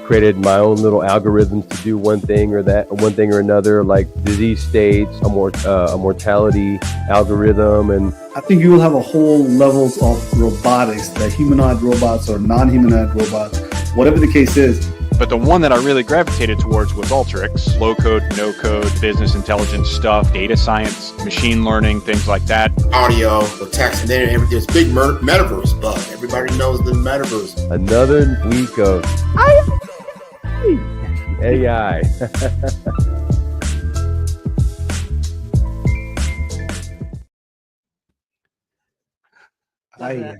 created my own little algorithms to do one thing or another, like disease states, a mortality algorithm, and I think you will have a whole levels of robotics, the humanoid robots or non-humanoid robots, whatever the case is. But the one that I really gravitated towards was Alteryx. Low code, no code, business intelligence stuff, data science, machine learning, things like that. Audio, the text, and then there's big metaverse bug. Everybody knows the metaverse. Another week of AI. Ay.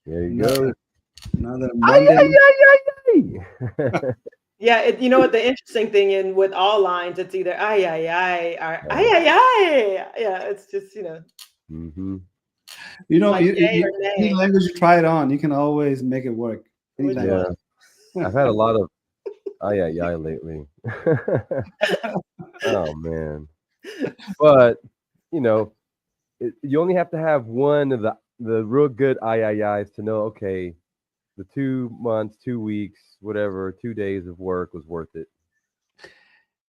There you go. Another Monday. Yeah, you know what the interesting thing in with all lines, it's either ay or ay. Yeah, it's just Mm-hmm. You know, like any language you try it on, you can always make it work. Yeah, I've had a lot of ay lately. Oh man, but you only have to have one of the real good ay's to know. Okay, the 2 months, 2 weeks, whatever, 2 days of work was worth it.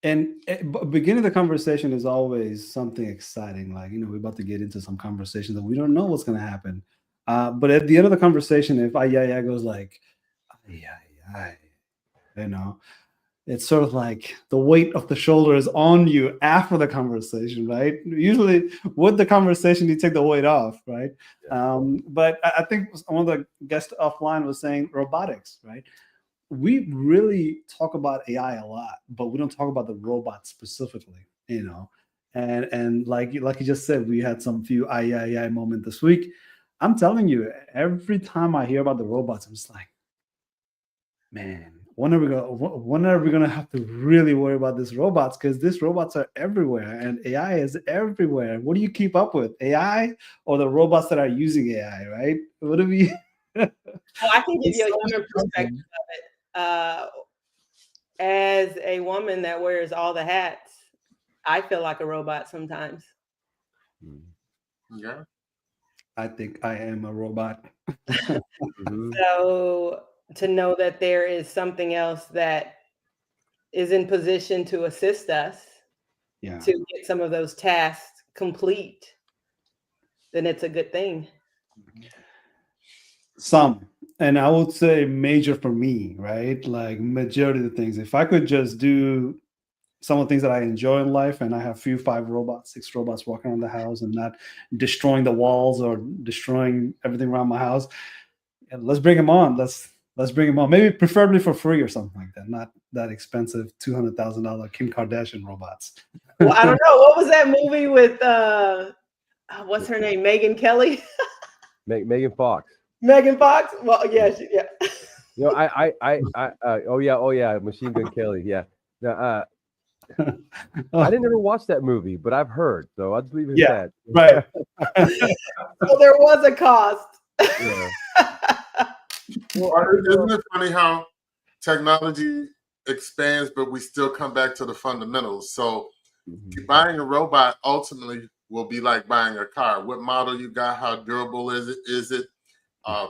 And beginning the conversation is always something exciting. Like, we're about to get into some conversation that we don't know what's going to happen. But at the end of the conversation, if ay goes like, ay, it's sort of like the weight of the shoulder is on you after the conversation, right? Usually with the conversation, you take the weight off, right? Yeah. But I think one of the guests offline was saying robotics, right? We really talk about AI a lot, but we don't talk about the robots specifically, And like you just said, we had some few AI moment this week. I'm telling you, every time I hear about the robots, I'm just like, man, when are we gonna have to really worry about these robots? Because these robots are everywhere and AI is everywhere. What do you keep up with? AI or the robots that are using AI, right? What do we Well, I can give you a human perspective of it. As a woman that wears all the hats, I feel like a robot sometimes. Yeah. I think I am a robot. So to know that there is something else that is in position to assist us to get some of those tasks complete, then it's a good thing. Some, and I would say major for me, right? Like majority of the things. If I could just do some of the things that I enjoy in life, and I have 6 robots walking around the house and not destroying the walls or destroying everything around my house, and let's bring them on. Let's bring them on. Maybe preferably for free or something like that. Not that expensive $200,000 Kim Kardashian robots. Well, I don't know. What was that movie with what's her name? Megyn Kelly? Megan Fox. Megan Fox? Well, yeah. Oh yeah, Machine Gun Kelly. Yeah. Now, I didn't ever watch that movie, but I've heard, so I'll just leave it at that. Right. So there was a cost. Yeah. Well, isn't it funny how technology expands, but we still come back to the fundamentals? So buying a robot ultimately will be like buying a car. What model you got? How durable is it? Is it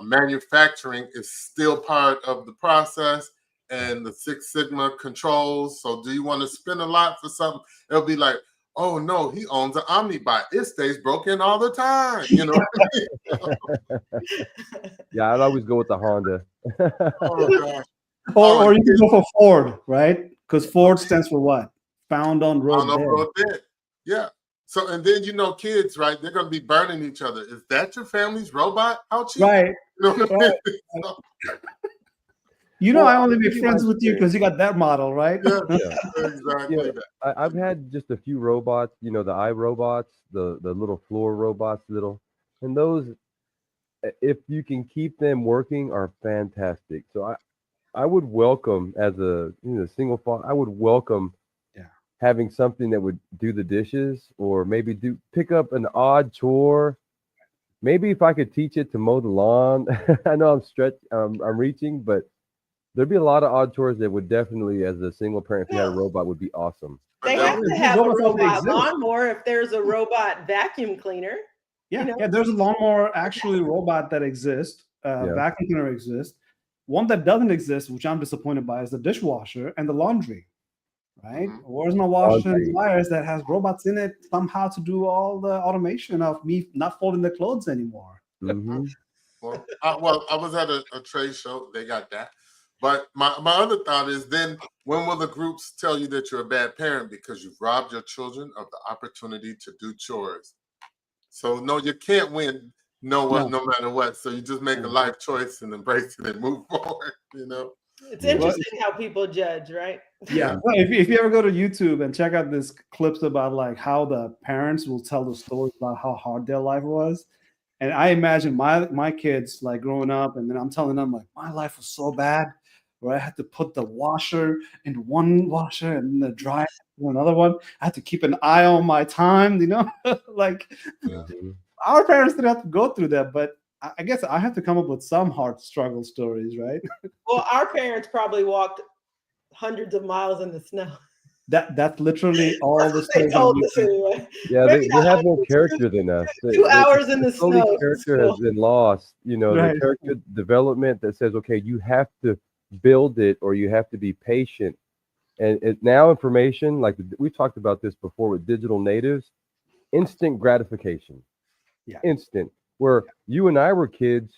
manufacturing is still part of the process, and the Six Sigma controls. So do you want to spend a lot for something? It'll be like, oh no, he owns an Omnibot. It stays broken all the time. Yeah, I'd always go with the Honda. Oh, or you can go for Ford, right? Because Ford stands for what? Found on road bed. Yeah. So, and then, kids, right? They're going to be burning each other. Is that your family's robot? How cheap? Right. Right. I only make friends with you because you got that model, right? Yeah, exactly. Yeah, I've had just a few robots, the iRobots, the little floor robots, and those, if you can keep them working, are fantastic. So I would welcome, as a single father, I would welcome having something that would do the dishes, or maybe pick up an odd chore. Maybe if I could teach it to mow the lawn. I know I'm reaching, but there'd be a lot of odd chores that would definitely, as a single parent, if you had a robot, would be awesome. They have to have a robot lawnmower if there's a robot vacuum cleaner. Yeah, there's a lawnmower actually robot that exists. Vacuum cleaner exists. One that doesn't exist, which I'm disappointed by, is the dishwasher and the laundry. Right? Where's my washer and dryers that has robots in it somehow to do all the automation of me not folding the clothes anymore? Well, I was at a trade show. They got that. But my other thought is, then when will the groups tell you that you're a bad parent because you've robbed your children of the opportunity to do chores? So no, you can't win no matter what. So you just make a life choice and embrace it and move forward, you know? It's interesting how people judge, right? Yeah. Well, if you ever go to YouTube and check out these clips about like how the parents will tell the stories about how hard their life was. And I imagine my kids like growing up, and then I'm telling them like my life was so bad, where I had to put the washer in one washer and the dryer in another one. I had to keep an eye on my time, you know, like our parents didn't have to go through that, but I guess I have to come up with some hard struggle stories, right? Well, our parents probably walked hundreds of miles in the snow. That's literally all the stories. They told us anyway. Yeah, they have more character than us. 2 hours in the snow. Only character has been lost. You know, the character development that says, okay, you have to build it or you have to be patient. And now information, like we talked about this before with digital natives, instant gratification. Yeah. Instant. Where you and I were kids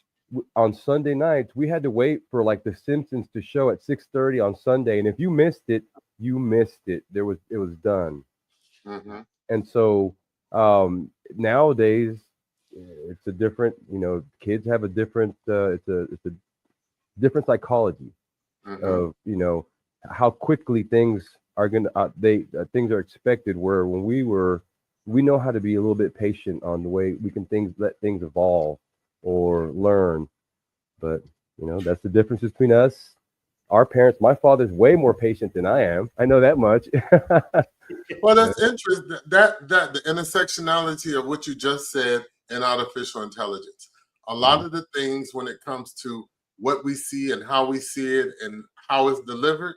on Sunday nights, we had to wait for like The Simpsons to show at 6:30 on Sunday. And if you missed it, you missed it. It was done. And so nowadays it's a different, you know, kids have a different it's a different psychology of, you know, how quickly things are gonna things are expected, where when we know how to be a little bit patient on the way we can let things evolve or learn. But you know, that's the difference between us. Our parents, my father's way more patient than I am. I know that much. Well, that's interesting. That the intersectionality of what you just said in artificial intelligence. A lot of the things when it comes to what we see and how we see it and how it's delivered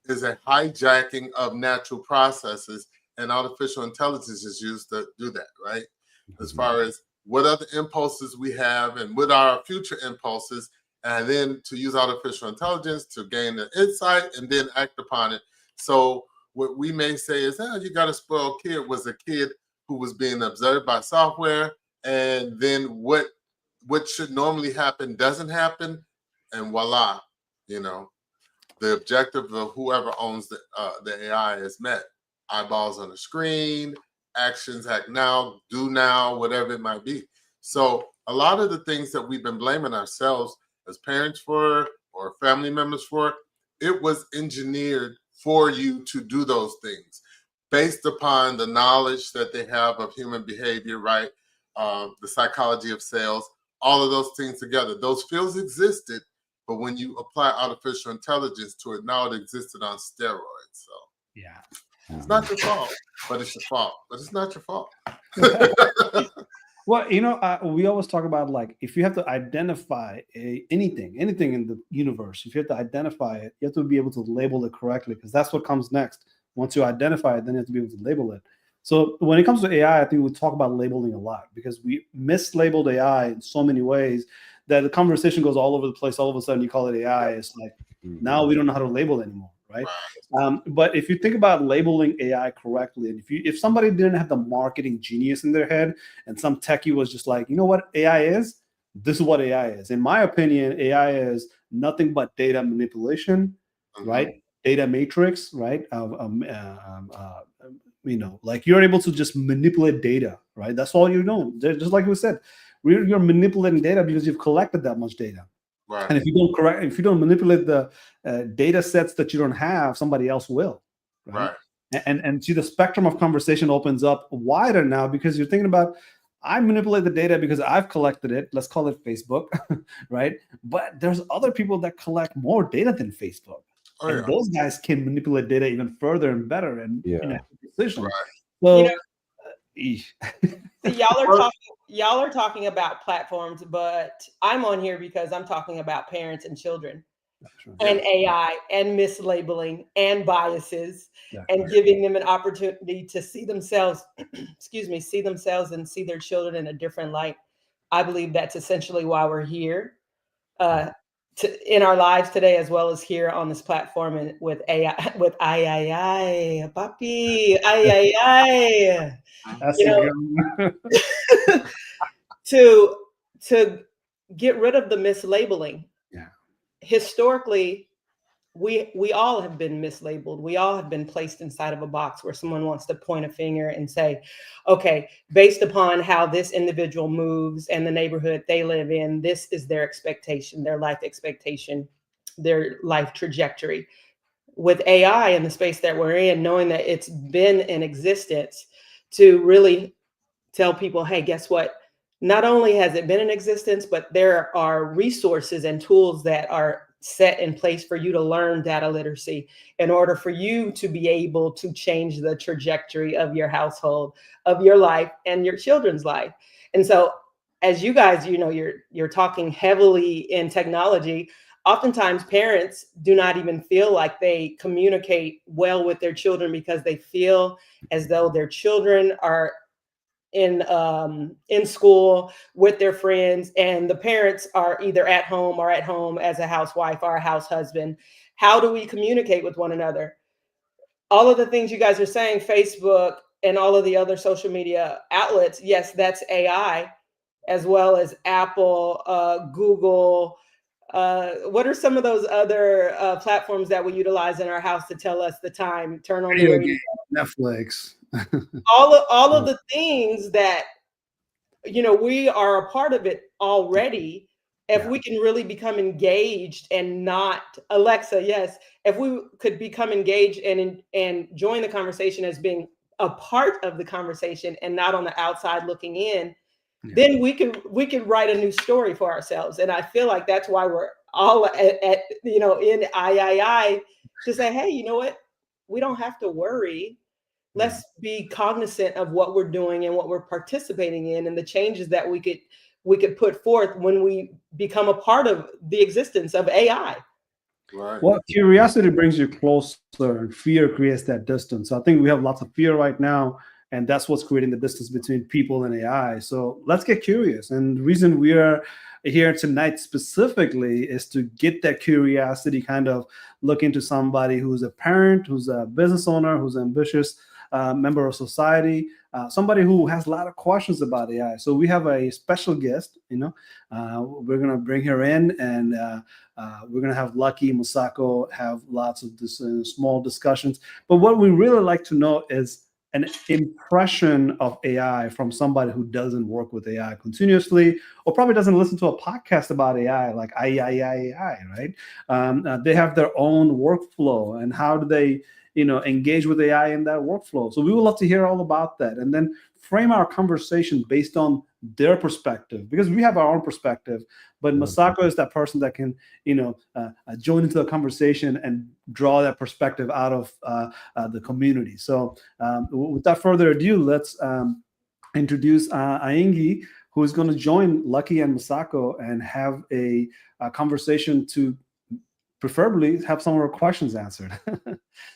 is a hijacking of natural processes, and artificial intelligence is used to do that, right? As far as what other impulses we have and what are our future impulses, and then to use artificial intelligence to gain the insight and then act upon it. So what we may say is, you got a spoiled kid was a kid who was being observed by software, and then what should normally happen doesn't happen, and voila, you know, the objective of whoever owns the AI is met. Eyeballs on the screen, actions, act now, do now, whatever it might be. So a lot of the things that we've been blaming ourselves as parents for or family members for, it was engineered for you to do those things based upon the knowledge that they have of human behavior, right? The psychology of sales, all of those things together. Those fields existed, but when you apply artificial intelligence to it, now it existed on steroids. So yeah, it's not your fault, but it's your fault. But it's not your fault. Well, you know, we always talk about like if you have to identify anything in the universe, if you have to identify it, you have to be able to label it correctly, because that's what comes next. Once you identify it, then you have to be able to label it. So when it comes to AI, I think we talk about labeling a lot because we mislabeled AI in so many ways that the conversation goes all over the place. All of a sudden, you call it AI. It's like now we don't know how to label anymore, right? But if you think about labeling AI correctly, and if somebody didn't have the marketing genius in their head and some techie was just like, you know what AI is? This is what AI is. In my opinion, AI is nothing but data manipulation, right? Data matrix, right? You know, like you're able to just manipulate data, right? That's all you're doing. Just like we said, you're manipulating data because you've collected that much data. Right. And if you don't manipulate the data sets that you don't have, somebody else will. Right. And see, the spectrum of conversation opens up wider now because you're thinking about, I manipulate the data because I've collected it. Let's call it Facebook, right? But there's other people that collect more data than Facebook. And those guys can manipulate data even further and better and decision. So, y'all are talking about platforms, but I'm on here because I'm talking about parents and children and AI and mislabeling and biases and giving them an opportunity to see themselves, see themselves and see their children in a different light. I believe that's essentially why we're here. in our lives today, as well as here on this platform and with AI, with I, papi, I. That's You a know, good one. to get rid of the mislabeling. Yeah. Historically, we all have been mislabeled. We all have been placed inside of a box where someone wants to point a finger and say, okay, based upon how this individual moves and the neighborhood they live in, this is their expectation, their life expectation, their life trajectory. With AI in the space that we're in, knowing that it's been in existence, to really tell people, hey, guess what? Not only has it been in existence, but there are resources and tools that are set in place for you to learn data literacy in order for you to be able to change the trajectory of your household, of your life, and your children's life. And so, as you guys, you're talking heavily in technology. Oftentimes, parents do not even feel like they communicate well with their children because they feel as though their children are in school with their friends, and the parents are either at home as a housewife or a house husband. How do we communicate with one another? All of the things you guys are saying, Facebook and all of the other social media outlets, yes, that's AI, as well as Apple, Google. What are some of those other platforms that we utilize in our house to tell us the time? Turn on the radio. Game, Netflix. all of the things that we are a part of it already. If we can really become engaged and not Alexa, yes, if we could become engaged and join the conversation as being a part of the conversation and not on the outside looking in, then we could write a new story for ourselves. And I feel like that's why we're all at in III to say, hey, you know what? We don't have to worry. Let's be cognizant of what we're doing and what we're participating in and the changes that we could put forth when we become a part of the existence of AI. Right. Well, curiosity brings you closer and fear creates that distance. So I think we have lots of fear right now, and that's what's creating the distance between people and AI. So let's get curious. And the reason we are here tonight specifically is to get that curiosity, kind of look into somebody who's a parent, who's a business owner, who's ambitious, member of society, somebody who has a lot of questions about AI. So we have a special guest, we're going to bring her in, and we're going to have Lucky Masako have lots of this small discussions. But what we really like to know is an impression of AI from somebody who doesn't work with AI continuously, or probably doesn't listen to a podcast about AI, like AI, right? They have their own workflow, and how do they engage with AI in that workflow. So we would love to hear all about that, and then frame our conversation based on their perspective, because we have our own perspective, but Masako is that person that can, join into the conversation and draw that perspective out of the community. So without further ado, let's introduce Aingi, who is going to join Lucky and Masako and have a conversation to preferably have some of our questions answered.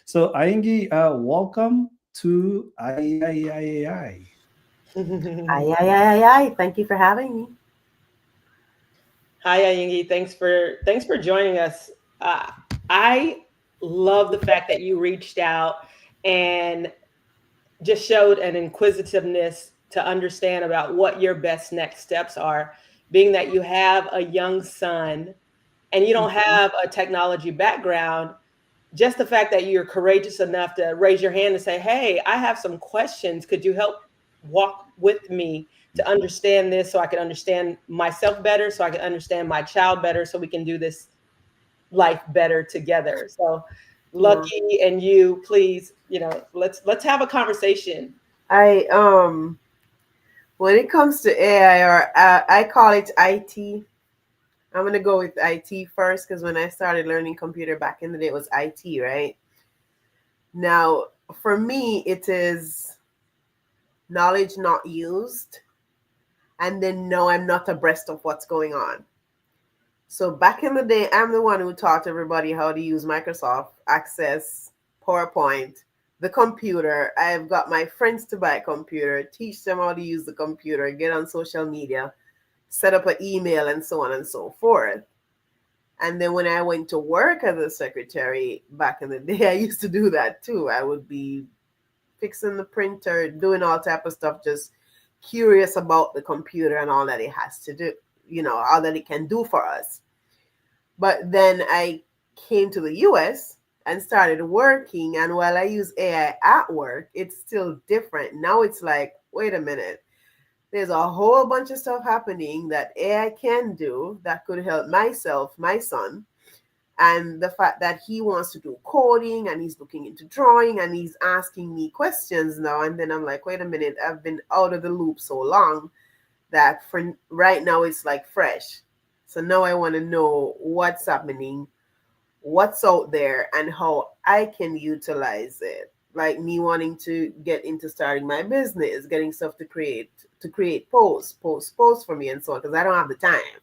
So Aingi, welcome to III. Thank you for having me. Hi, Aingi. Thanks for joining us. I love the fact that you reached out and just showed an inquisitiveness to understand about what your best next steps are, being that you have a young son and you don't have a technology background. Just the fact that you're courageous enough to raise your hand and say, hey, I have some questions. Could you help walk with me to understand this, so I can understand myself better, so I can understand my child better, so we can do this life better together. So Lucky and you, please, let's have a conversation. When it comes to AI, or I call it IT. I'm going to go with IT first, because when I started learning computer back in the day, it was IT, right? Now, for me, it is knowledge not used, and then no, I'm not abreast of what's going on. So back in the day, I'm the one who taught everybody how to use Microsoft Access, PowerPoint, the computer. I've got my friends to buy a computer, teach them how to use the computer, get on social media, set up an email, and so on and so forth. And then when I went to work as a secretary back in the day, I used to do that too. I would be fixing the printer, doing all type of stuff, just curious about the computer and all that it has to do, all that it can do for us. But then I came to the US and started working. And while I use AI at work, it's still different. Now it's like, wait a minute. There's a whole bunch of stuff happening that AI can do that could help myself, my son. And the fact that he wants to do coding and he's looking into drawing and he's asking me questions now. And then I'm like, wait a minute, I've been out of the loop so long that for right now it's like fresh. So now I want to know what's happening, what's out there, and how I can utilize it. Like me wanting to get into starting my business, getting stuff to create posts for me and so on, because I don't have the time.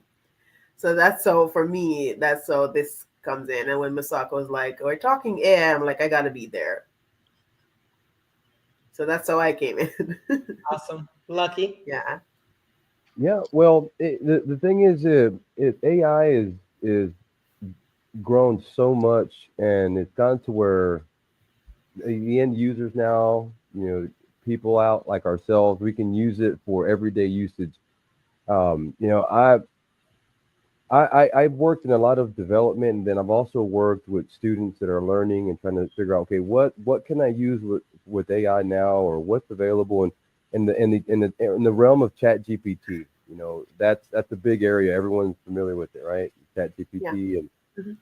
So that's so for me, that's so this comes in. And when Masako was like, we're talking AI, I'm like, I gotta be there. So that's how I came in. Awesome. Lucky. Yeah. Yeah. Well, the thing is, AI is grown so much, and it's gotten to where the end users now, people out like ourselves, we can use it for everyday usage. I've worked in a lot of development, and then I've also worked with students that are learning and trying to figure out, okay, what can I use with AI now, or what's available in the realm of Chat GPT. That's a big area. Everyone's familiar with it, right? Chat GPT. Yeah.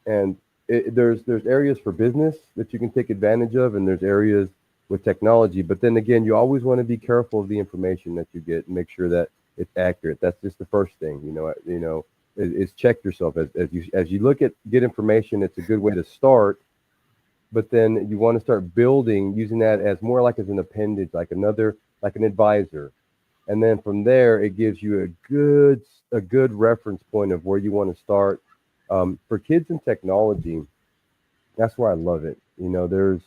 And there's areas for business that you can take advantage of, and there's areas with technology. But then again, you always want to be careful of the information that you get and make sure that it's accurate. That's just the first thing. Is check yourself as you get information. It's a good way to start, but then you want to start building using that as more like as an appendage, like an advisor, and then from there it gives you a good reference point of where you want to start. For kids in technology, that's why I love it. There's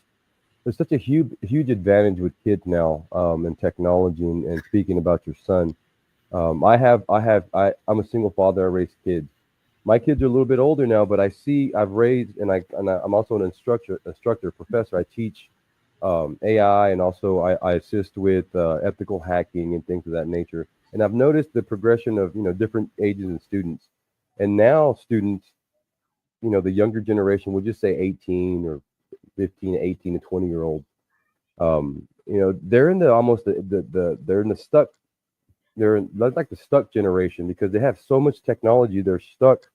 such a huge advantage with kids now in technology. And speaking about your son, I'm a single father. I raise kids. My kids are a little bit older now, but I've raised, and I'm also an instructor, professor. I teach AI, and also I assist with ethical hacking and things of that nature. And I've noticed the progression of different ages and students. And now students, the younger generation, we'll just say 18 or 15, 18 to 20-year-olds, they're in like the stuck generation, because they have so much technology, they're stuck,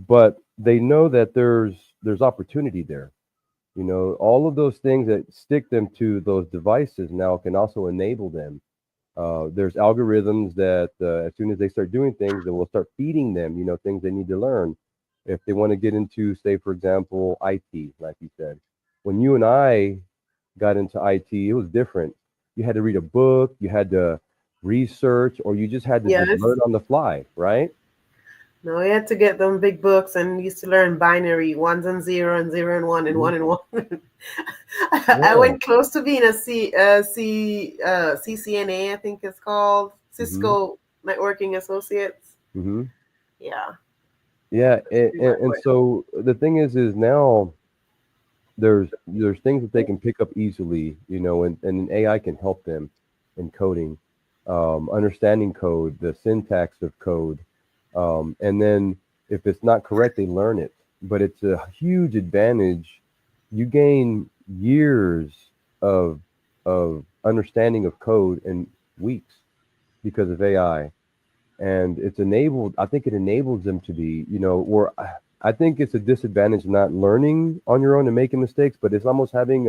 but they know that there's opportunity there. All of those things that stick them to those devices now can also enable them. There's algorithms that as soon as they start doing things, that will start feeding them, things they need to learn. If they want to get into, say, for example, IT, like you said, when you and I got into IT, it was different. You had to read a book, you had to research, or you just had to just learn on the fly, right? No, we had to get them big books and used to learn binary, ones and zero and zero and one and one and one. I went close to being a CCNA, I think it's called, Cisco Networking Associates. Yeah, and so the thing is now there's things that they can pick up easily, and AI can help them in coding, understanding code, the syntax of code. And then if it's not correct, they learn it. But it's a huge advantage. You gain years of understanding of code in weeks because of AI. And I think it enables them to be, where I think it's a disadvantage not learning on your own and making mistakes, but it's almost having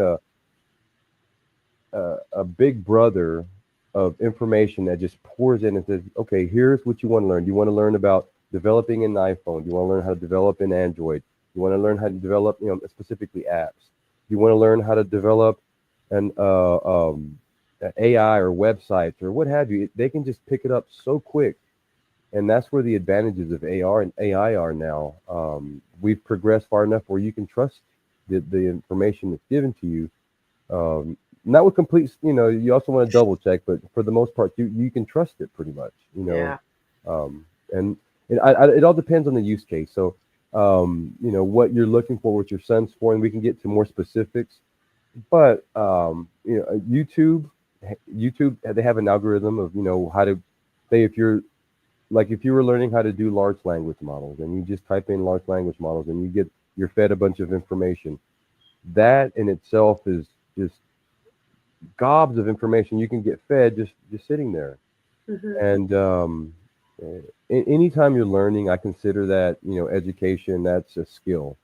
a big brother of information that just pours in and says, okay, here's what you want to learn. Do you want to learn about developing an iPhone? Do you want to learn how to develop an Android? Do you want to learn how to develop, specifically apps? Do you want to learn how to develop an AI or websites or what have you? They can just pick it up so quick. And that's where the advantages of AR and AI are now. We've progressed far enough where you can trust the information that's given to you. Not with complete, you also want to double check, but for the most part, you can trust it pretty much, Yeah. And it all depends on the use case. So, what you're looking for, what your son's for, and we can get to more specifics. But YouTube, they have an algorithm of how to say if you're like if you were learning how to do large language models and you just type in large language models and you're fed a bunch of information. That in itself is just gobs of information you can get fed just sitting there. And anytime you're learning, I consider that education. That's a skill,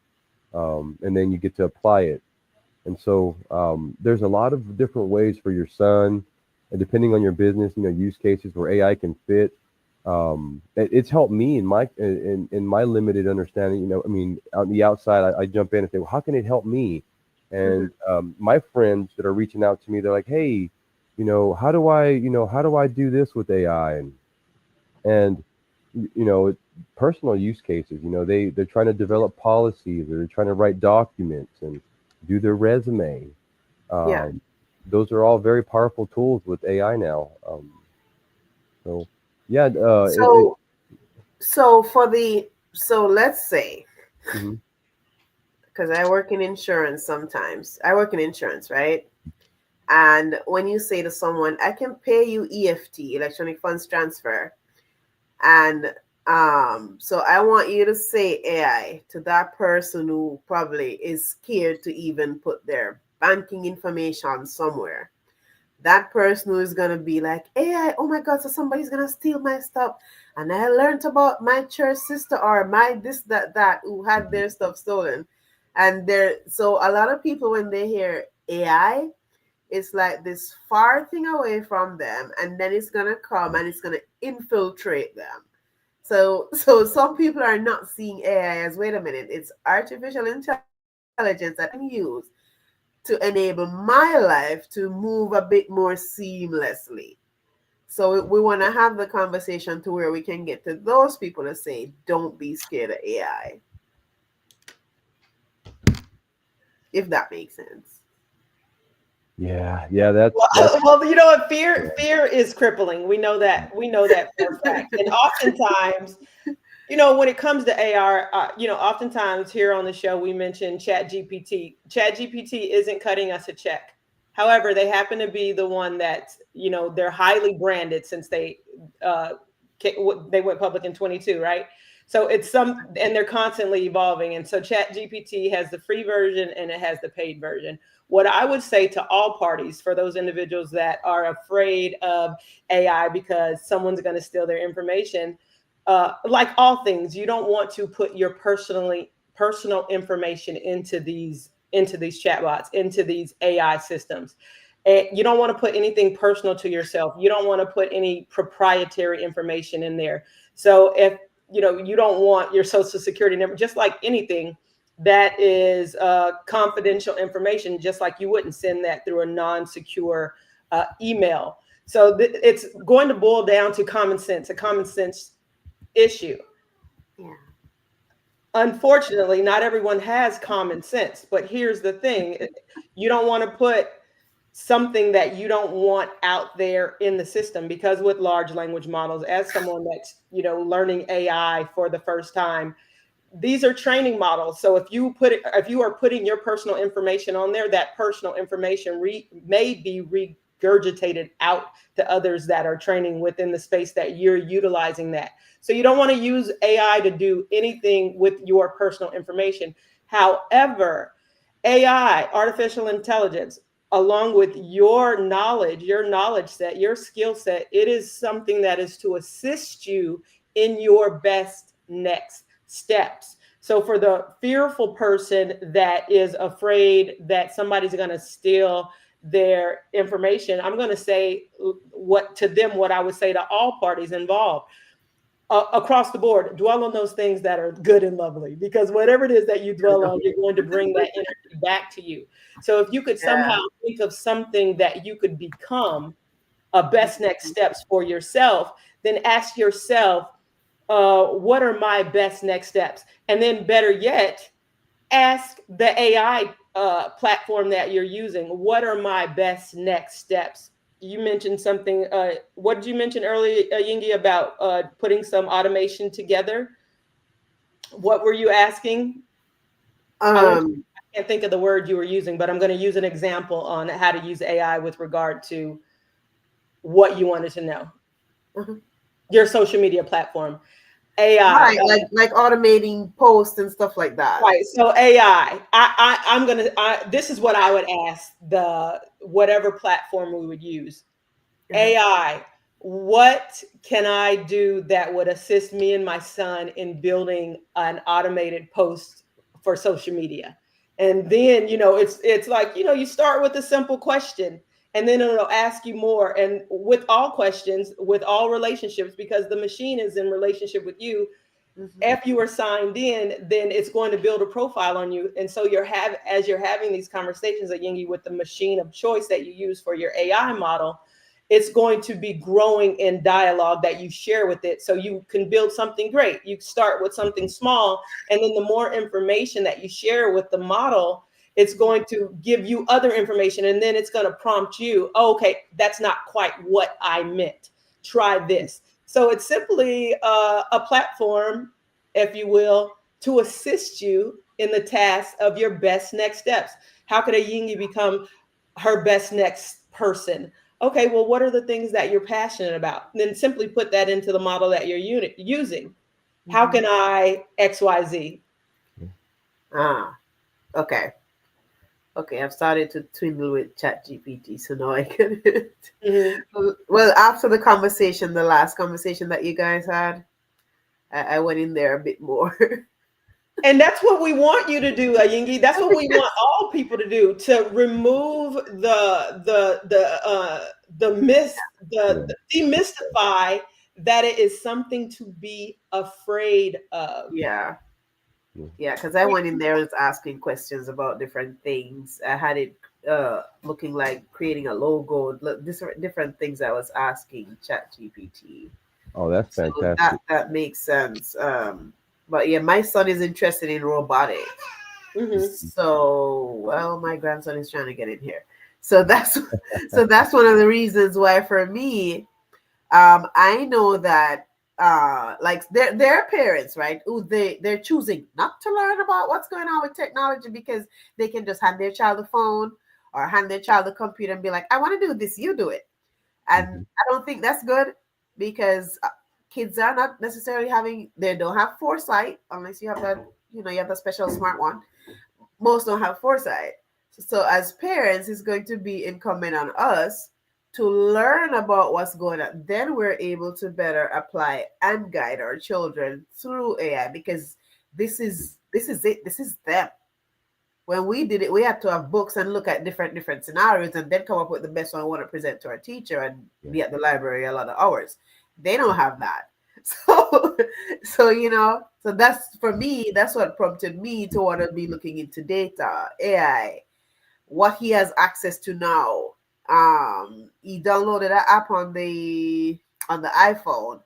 and then you get to apply it. And so there's a lot of different ways for your son, and depending on your business, use cases where AI can fit. It's helped me in my limited understanding. I mean, on the outside, I jump in and say, well, how can it help me? And my friends that are reaching out to me, they're like, hey, how do I do this with AI? And personal use cases, they're trying to develop policies, or they're trying to write documents and do their resume. Those are all very powerful tools with AI now. So yeah. So let's say, because I work in insurance sometimes. I work in insurance, right? And when you say to someone, I can pay you EFT, electronic funds transfer, and so I want you to say AI to that person who probably is scared to even put their banking information somewhere. That person who is going to be like, AI, oh my God, so somebody's going to steal my stuff. And I learned about my church sister or my this, that, who had their stuff stolen. And so a lot of people, when they hear AI, it's like this far thing away from them. And then it's going to come and it's going to infiltrate them. So some people are not seeing AI as, wait a minute, it's artificial intelligence that I can use to enable my life to move a bit more seamlessly. So we want to have the conversation to where we can get to those people to say, don't be scared of AI. If that makes sense. Yeah, that's well, what, fear is crippling. We know that for a fact. And oftentimes, when it comes to AI, oftentimes here on the show, we mention ChatGPT. ChatGPT isn't cutting us a check. However, they happen to be the one that, they're highly branded since they went public in 22, right? So and they're constantly evolving. And so ChatGPT has the free version and it has the paid version. What I would say to all parties, for those individuals that are afraid of AI because someone's going to steal their information, like all things, you don't want to put your personal information into these chatbots, into these AI systems. And you don't want to put anything personal to yourself. You don't want to put any proprietary information in there. So if you don't want your social security number, just like anything that is confidential information, just like you wouldn't send that through a non-secure email. So it's going to boil down to common sense, a common sense issue. Yeah. Unfortunately, not everyone has common sense, but here's the thing. You don't want to put something that you don't want out there in the system, because with large language models, as someone that's, learning AI for the first time, these are training models. So if you are putting your personal information on there, that personal information may be regurgitated out to others that are training within the space that you're utilizing that. So you don't want to use AI to do anything with your personal information. However, AI, artificial intelligence, along with your knowledge set, your skill set, it is something that is to assist you in your best next steps. So for the fearful person that is afraid that somebody's going to steal their information, I'm going to say what I would say to all parties involved. Across the board, dwell on those things that are good and lovely, because whatever it is that you dwell on, you're going to bring that energy back to you. So if you could somehow think of something that you could become a best next steps for yourself, then ask yourself, what are my best next steps? And then better yet, ask the AI platform that you're using, what are my best next steps you mentioned something. What did you mention earlier, Yingi, about putting some automation together? What were you asking? I can't think of the word you were using, but I'm going to use an example on how to use AI with regard to what you wanted to know. Your social media platform. AI. Right, like automating posts and stuff like that. Right. So AI. This is what I would ask whatever platform we would use. AI, what can I do that would assist me and my son in building an automated post for social media? And then, it's like, you start with a simple question and then it'll ask you more. And with all questions, with all relationships, because the machine is in relationship with you, if you are signed in, then it's going to build a profile on you. And so as you're having these conversations at Yingi with the machine of choice that you use for your AI model, it's going to be growing in dialogue that you share with it. So you can build something great. You start with something small, and then the more information that you share with the model, it's going to give you other information. And then it's going to prompt you, oh, okay, that's not quite what I meant. Try this. So it's simply a platform, if you will, to assist you in the task of your best next steps. How could a Yingi become her best next person? Okay, well, what are the things that you're passionate about? And then simply put that into the model that you're using. How can I XYZ? Okay. Okay, I've started to twiddle with ChatGPT, so now I can. Well, after the last conversation that you guys had, I went in there a bit more. And that's what we want you to do, Ayingi. That's what we want all people to do, to remove the myth, demystify that it is something to be afraid of. Yeah, because I went in there and was asking questions about different things. I had it looking like creating a logo, different things I was asking ChatGPT. Oh, that's fantastic. So that makes sense. But yeah, my son is interested in robotics. So, well, my grandson is trying to get in here. So that's one of the reasons why for me, I know that like their parents, right? Who they're choosing not to learn about what's going on with technology because they can just hand their child a phone or hand their child a computer and be like, I want to do this, you do it. And I don't think that's good because kids are not necessarily they don't have foresight unless you have that, you have a special smart one. Most don't have foresight. So as parents, it's going to be incumbent on us to learn about what's going on. Then we're able to better apply and guide our children through AI because this is it. This is them. When we did it, we had to have books and look at different scenarios and then come up with the best one I want to present to our teacher and be at the library a lot of hours. They don't have that. So that's for me, that's what prompted me to want to be looking into data, AI, what he has access to now. He downloaded an app on the iPhone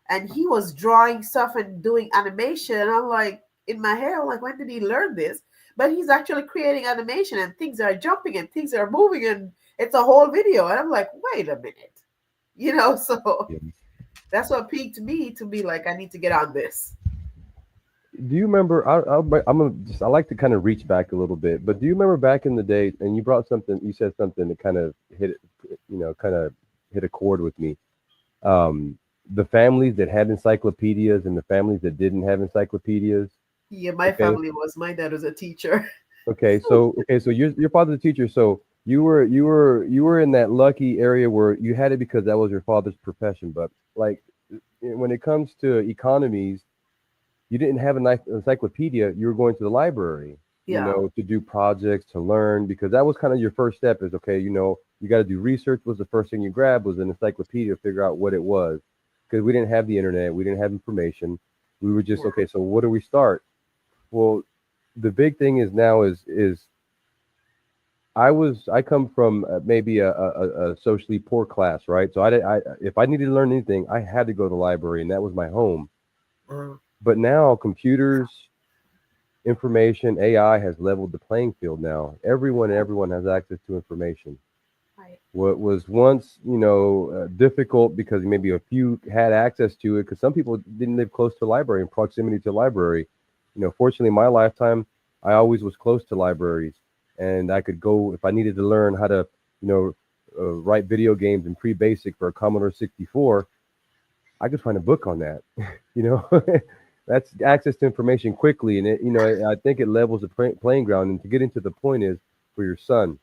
and he was drawing stuff and doing animation. And I'm like, in my head, I'm like, when did he learn this? But he's actually creating animation and things are jumping and things are moving and it's a whole video. And I'm like, wait a minute, so that's what piqued me to be like, I need to get on this. Do you remember? I like to kind of reach back a little bit, but do you remember back in the day? And you said something that kind of hit a chord with me. The families that had encyclopedias and the families that didn't have encyclopedias. Yeah, my dad was a teacher. Okay, so your father's a teacher, so you were in that lucky area where you had it because that was your father's profession. But like when it comes to economies, you didn't have an encyclopedia. You were going to the library, to do projects, to learn, because that was kind of your first step. Is okay, you got to do research. Was the first thing you grabbed was an encyclopedia to figure out what it was, because we didn't have the internet, we didn't have information. We were just okay. So what do we start? Well, the big thing is now is I come from maybe a socially poor class, right? So if I needed to learn anything, I had to go to the library, and that was my home. But now computers, information, AI has leveled the playing field. Now everyone has access to information. What was once, difficult because maybe a few had access to it, because some people didn't live close to a library in proximity to a library. Fortunately, in my lifetime, I always was close to libraries, and I could go if I needed to learn how to, write video games in pre-basic for a Commodore 64. I could find a book on that. That's access to information quickly, and I think it levels the playing ground. And to get into the point is for your son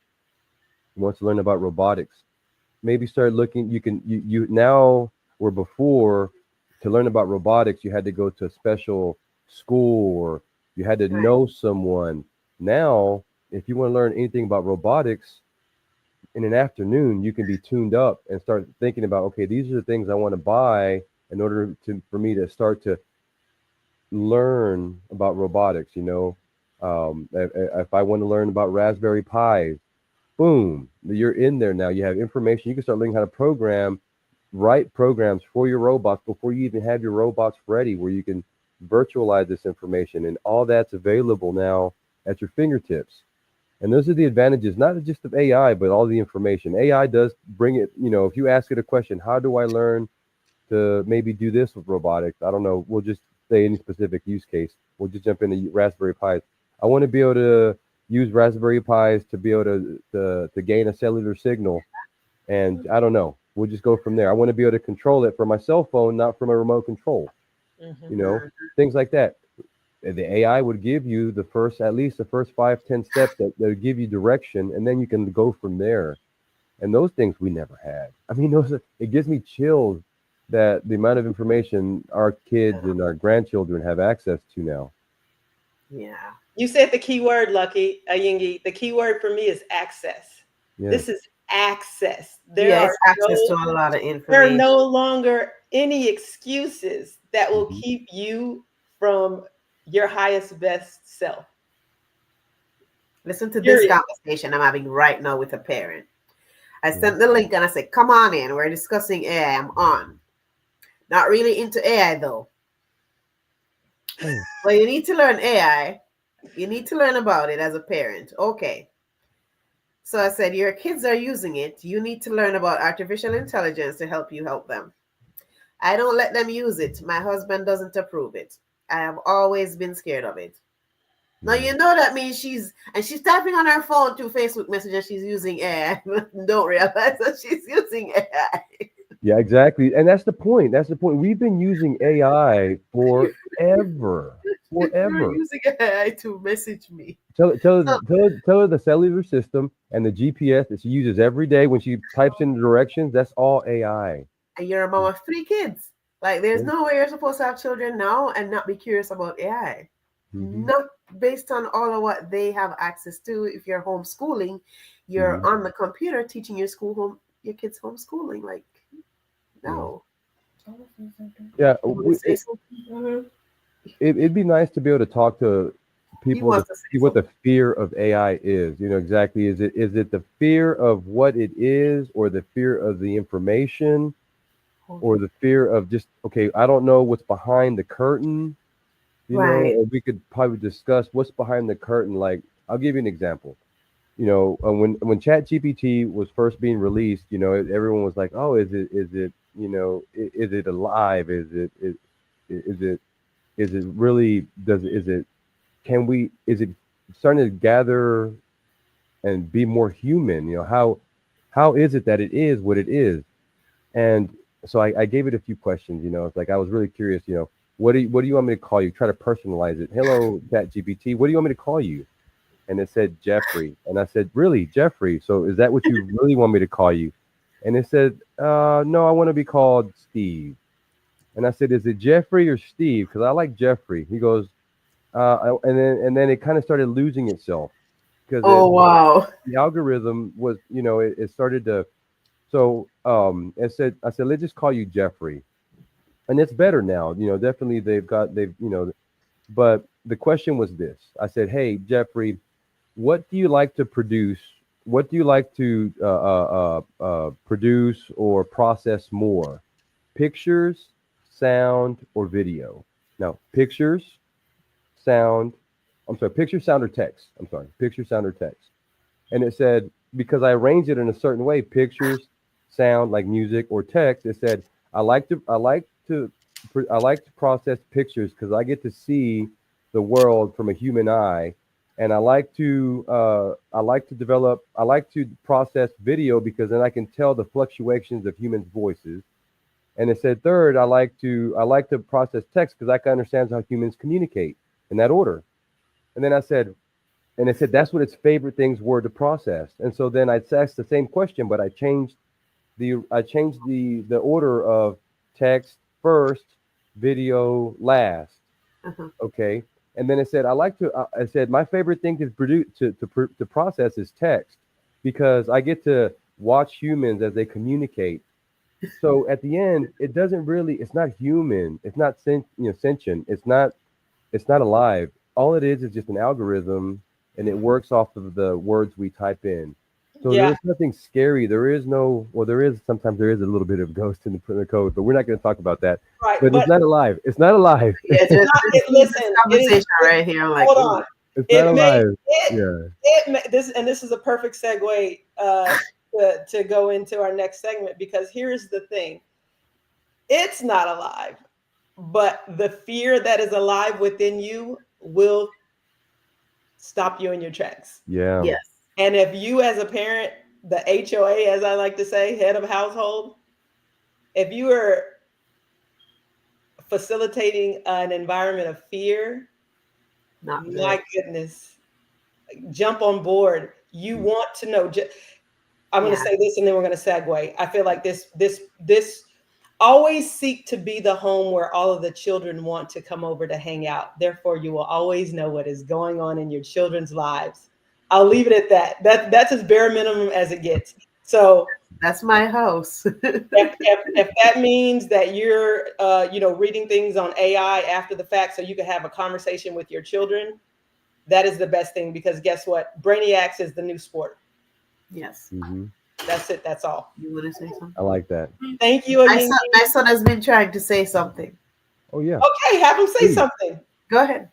who wants to learn about robotics, maybe start looking. You now, where before, to learn about robotics you had to go to a special school or you had to know someone. Now, if you want to learn anything about robotics, in an afternoon you can be tuned up and start thinking about, okay, these are the things I want to buy in order for me to start to learn about robotics. If I want to learn about Raspberry Pis, boom, you're in there now. You have information. You can start learning how to write programs for your robots before you even have your robots ready, where you can virtualize this information, and all that's available now at your fingertips. And those are the advantages, not just of AI, but all the information. AI does bring it, if you ask it a question, how do I learn to maybe do this with robotics? I don't know. We'll just say any specific use case. We'll just jump into Raspberry Pis. I want to be able to use Raspberry Pis to be able to gain a cellular signal. And I don't know. We'll just go from there. I want to be able to control it from my cell phone, not from a remote control. Things like that. The AI would give you at least the first 5-10 steps that would give you direction, and then you can go from there. And those things we never had. I mean, it gives me chills that the amount of information our kids and our grandchildren have access to now. Yeah. You said the key word, Lucky Ayingi. The key word for me is access. Yeah. This is access. It's access to a lot of information. There are no longer any excuses that will keep you from your highest, best self. Listen to this conversation I'm having right now with a parent. I sent the link and I said, come on in. We're discussing AI. I'm on. Not really into AI though. But you need to learn AI. You need to learn about it as a parent. Okay. So I said, your kids are using it. You need to learn about artificial intelligence to help you help them. I don't let them use it. My husband doesn't approve it. I have always been scared of it. Now, that means she's typing on her phone to Facebook Messenger. She's using AI. Don't realize that she's using AI. Yeah, exactly. And that's the point. We've been using AI forever. You're using AI to message me. Tell her the cellular system and the GPS that she uses every day when she types in the directions, that's all AI. And you're a mom of 3 kids. Like, there's no way you're supposed to have children now and not be curious about AI. Not based on all of what they have access to. If you're homeschooling, you're on the computer teaching your kids homeschooling. Like, no. Yeah. It'd be nice to be able to talk to people to see what the fear of AI is. Exactly. Is it the fear of what it is, or the fear of the information, or the fear of just, okay, I don't know what's behind the curtain. Or we could probably discuss what's behind the curtain. Like, I'll give you an example. When ChatGPT was first being released, everyone was like, oh, is it alive? Is it really, is it starting to gather and be more human? How is it that it is what it is? And so I gave it a few questions. It's like I was really curious. What do you want me to call you? Try to personalize it. Hello, ChatGPT. What do you want me to call you? And it said Jeffrey. And I said, really, Jeffrey? So is that what you really want me to call you? And it said, no, I want to be called Steve. And I said, is it Jeffrey or Steve? Because I like Jeffrey. He goes, and then it kind of started losing itself. Because the algorithm was, it started to. So I said, let's just call you Jeffrey. And it's better now. Definitely but the question was this. I said, hey, Jeffrey, what do you like to produce? What do you like to produce or process more? Pictures, sound, or video? Now, picture, sound, or text. Picture, sound, or text. And it said, because I arranged it in a certain way, pictures, sound like music or text. It said I like to process pictures because I get to see the world from a human eye, and I like to process video because then I can tell the fluctuations of humans' voices. And it said third, I like to process text because I can understand how humans communicate in that order. And then I said, and it said that's what its favorite things were to process. And so then I asked the same question, but I changed the order of text first, video last. Okay. And then it said I said my favorite thing to process is text because I get to watch humans as they communicate. So at the end, it's not human. It's not sentient. It's not alive. All it is just an algorithm, and it works off of the words we type in. So there's nothing scary. Sometimes there is a little bit of ghost in the code, but we're not going to talk about that. Right, but it's not alive. It's not alive. Yeah, just listen, conversation right here. I'm like, hold on. It's not alive. This is a perfect segue to go into our next segment, because here's the thing. It's not alive, but the fear that is alive within you will stop you in your tracks. Yeah. yes. And if you as a parent, the HOA, as I like to say, head of household, if you are facilitating an environment of fear, my goodness, jump on board. You want to know. I'm going to say this, and then we're going to segue. I feel like this always seek to be the home where all of the children want to come over to hang out. Therefore, you will always know what is going on in your children's lives. I'll leave it at that. That's as bare minimum as it gets. So that's my house. if that means that you're, reading things on AI after the fact, so you can have a conversation with your children, that is the best thing, because guess what? Brainiacs is the new sport. Yes. Mm-hmm. That's it. That's all. You want to say something? I like that. Thank you. My son has been trying to say something. Oh yeah. Okay, have him say something. Go ahead.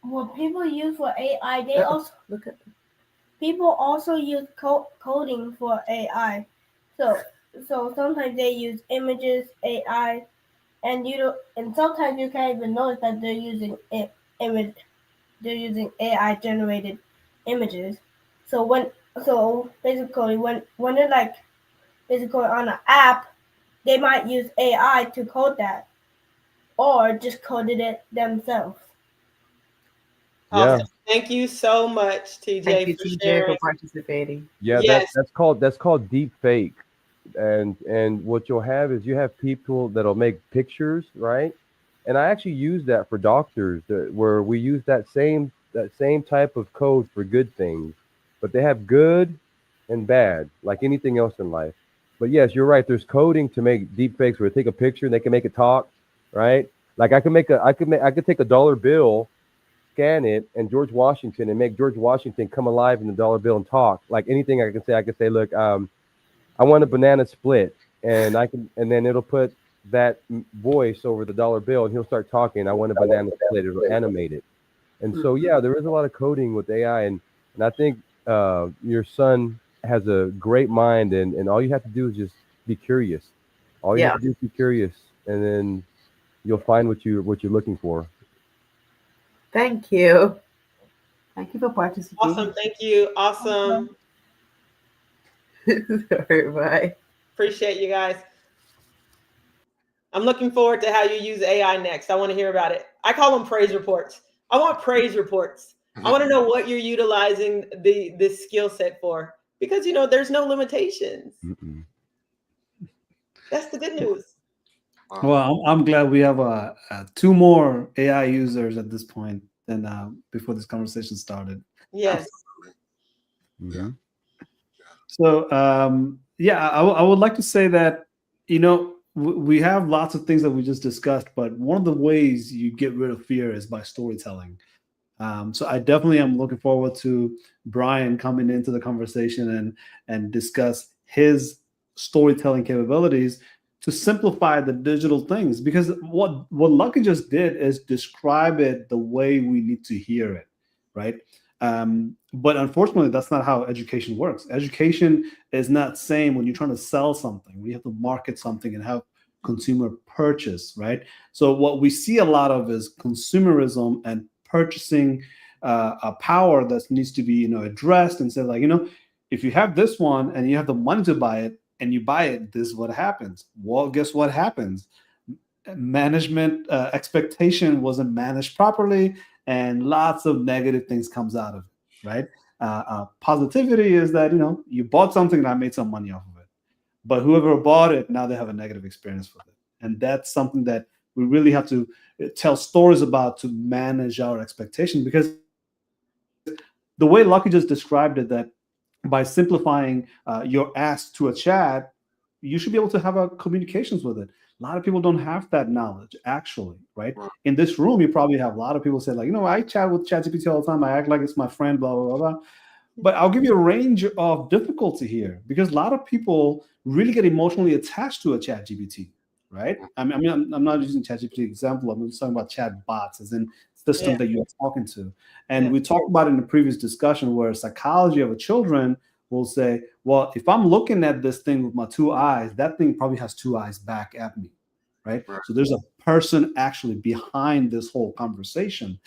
What people use for AI, people also use coding for AI. So sometimes they use images AI, and sometimes you can't even notice that they're using They're using AI generated images. So basically when they're basically on an app, they might use AI to code that, or just coded it themselves. Awesome. Thank you so much, TJ. Thank you, TJ, for participating. Yeah, yes. that's called deep fake. And what you'll have is you have people that'll make pictures, right? And I actually use that for doctors, where we use that same type of code for good things, but they have good and bad, like anything else in life. But yes, you're right. There's coding to make deep fakes where they take a picture and they can make it talk, right? Like I could take a dollar bill, scan it, and George Washington, and make George Washington come alive in the dollar bill and talk. Like anything I could say, look, I want a banana split, and then it'll put that voice over the dollar bill, and he'll start talking. I want a banana split. It'll animate it. And so, yeah, there is a lot of coding with AI, and I think your son has a great mind, and all you have to do is just be curious. All you have to do is be curious, and then you'll find what you're looking for. Thank you. Thank you for participating. Awesome. Thank you. Awesome. Sorry, bye. Appreciate you guys. I'm looking forward to how you use AI next. I want to hear about it. I call them praise reports. I want praise reports. I want to know what you're utilizing this skill set for, because there's no limitations. Mm-mm. That's the good news. Well, I'm glad we have two more AI users at this point than before this conversation started. Yes. Mm-hmm. So I would like to say that we have lots of things that we just discussed, but one of the ways you get rid of fear is by storytelling. So I definitely am looking forward to Brian coming into the conversation and discuss his storytelling capabilities to simplify the digital things, because what Lucky just did is describe it the way we need to hear it, right? But unfortunately, that's not how education works. Education is not same when you're trying to sell something. We have to market something and have consumer purchase, right? So what we see a lot of is consumerism and purchasing a power that needs to be addressed and said, like, if you have this one and you have the money to buy it and you buy it, this is what happens. Well, guess what happens? Management expectation wasn't managed properly, and lots of negative things comes out of it, right? Positivity is that you bought something and I made some money off of it, but whoever bought it, now they have a negative experience with it, and that's something that we really have to tell stories about to manage our expectation. Because the way Lucky just described it, that by simplifying your ask to a chat, you should be able to have a communications with it. A lot of people don't have that knowledge, actually, right? In this room, you probably have a lot of people say, like, I chat with ChatGPT all the time. I act like it's my friend, blah, blah, blah, blah. But I'll give you a range of difficulty here, because a lot of people really get emotionally attached to a ChatGPT, right? I'm not using ChatGPT example. I'm just talking about chat bots, as in systems that you're talking to. And we talked about in the previous discussion where psychology of a children will say, well, if I'm looking at this thing with my two eyes, that thing probably has two eyes back at me, right? So there's a person actually behind this whole conversation,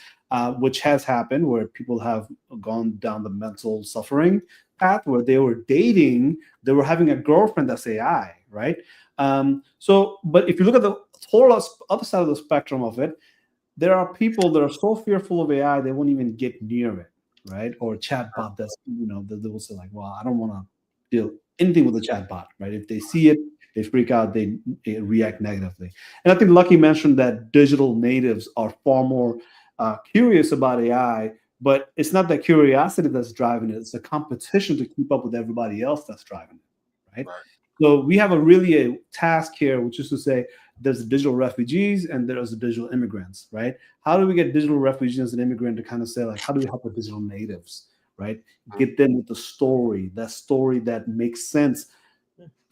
which has happened where people have gone down the mental suffering path, where they were dating, they were having a girlfriend that's AI, right? But if you look at the whole other side of the spectrum of it, there are people that are so fearful of AI, they won't even get near it, right? Or a chatbot that's, they will say, like, well, I don't want to deal anything with a chatbot, right? If they see it, they freak out, they react negatively. And I think Lucky mentioned that digital natives are far more curious about AI, but it's not that curiosity that's driving it. It's a competition to keep up with everybody else that's driving it, right? So we have a task here, which is to say, there's the digital refugees and there's the digital immigrants, right? How do we get digital refugees and immigrants to kind of say, like, how do we help the digital natives, right? Get them with the story that makes sense.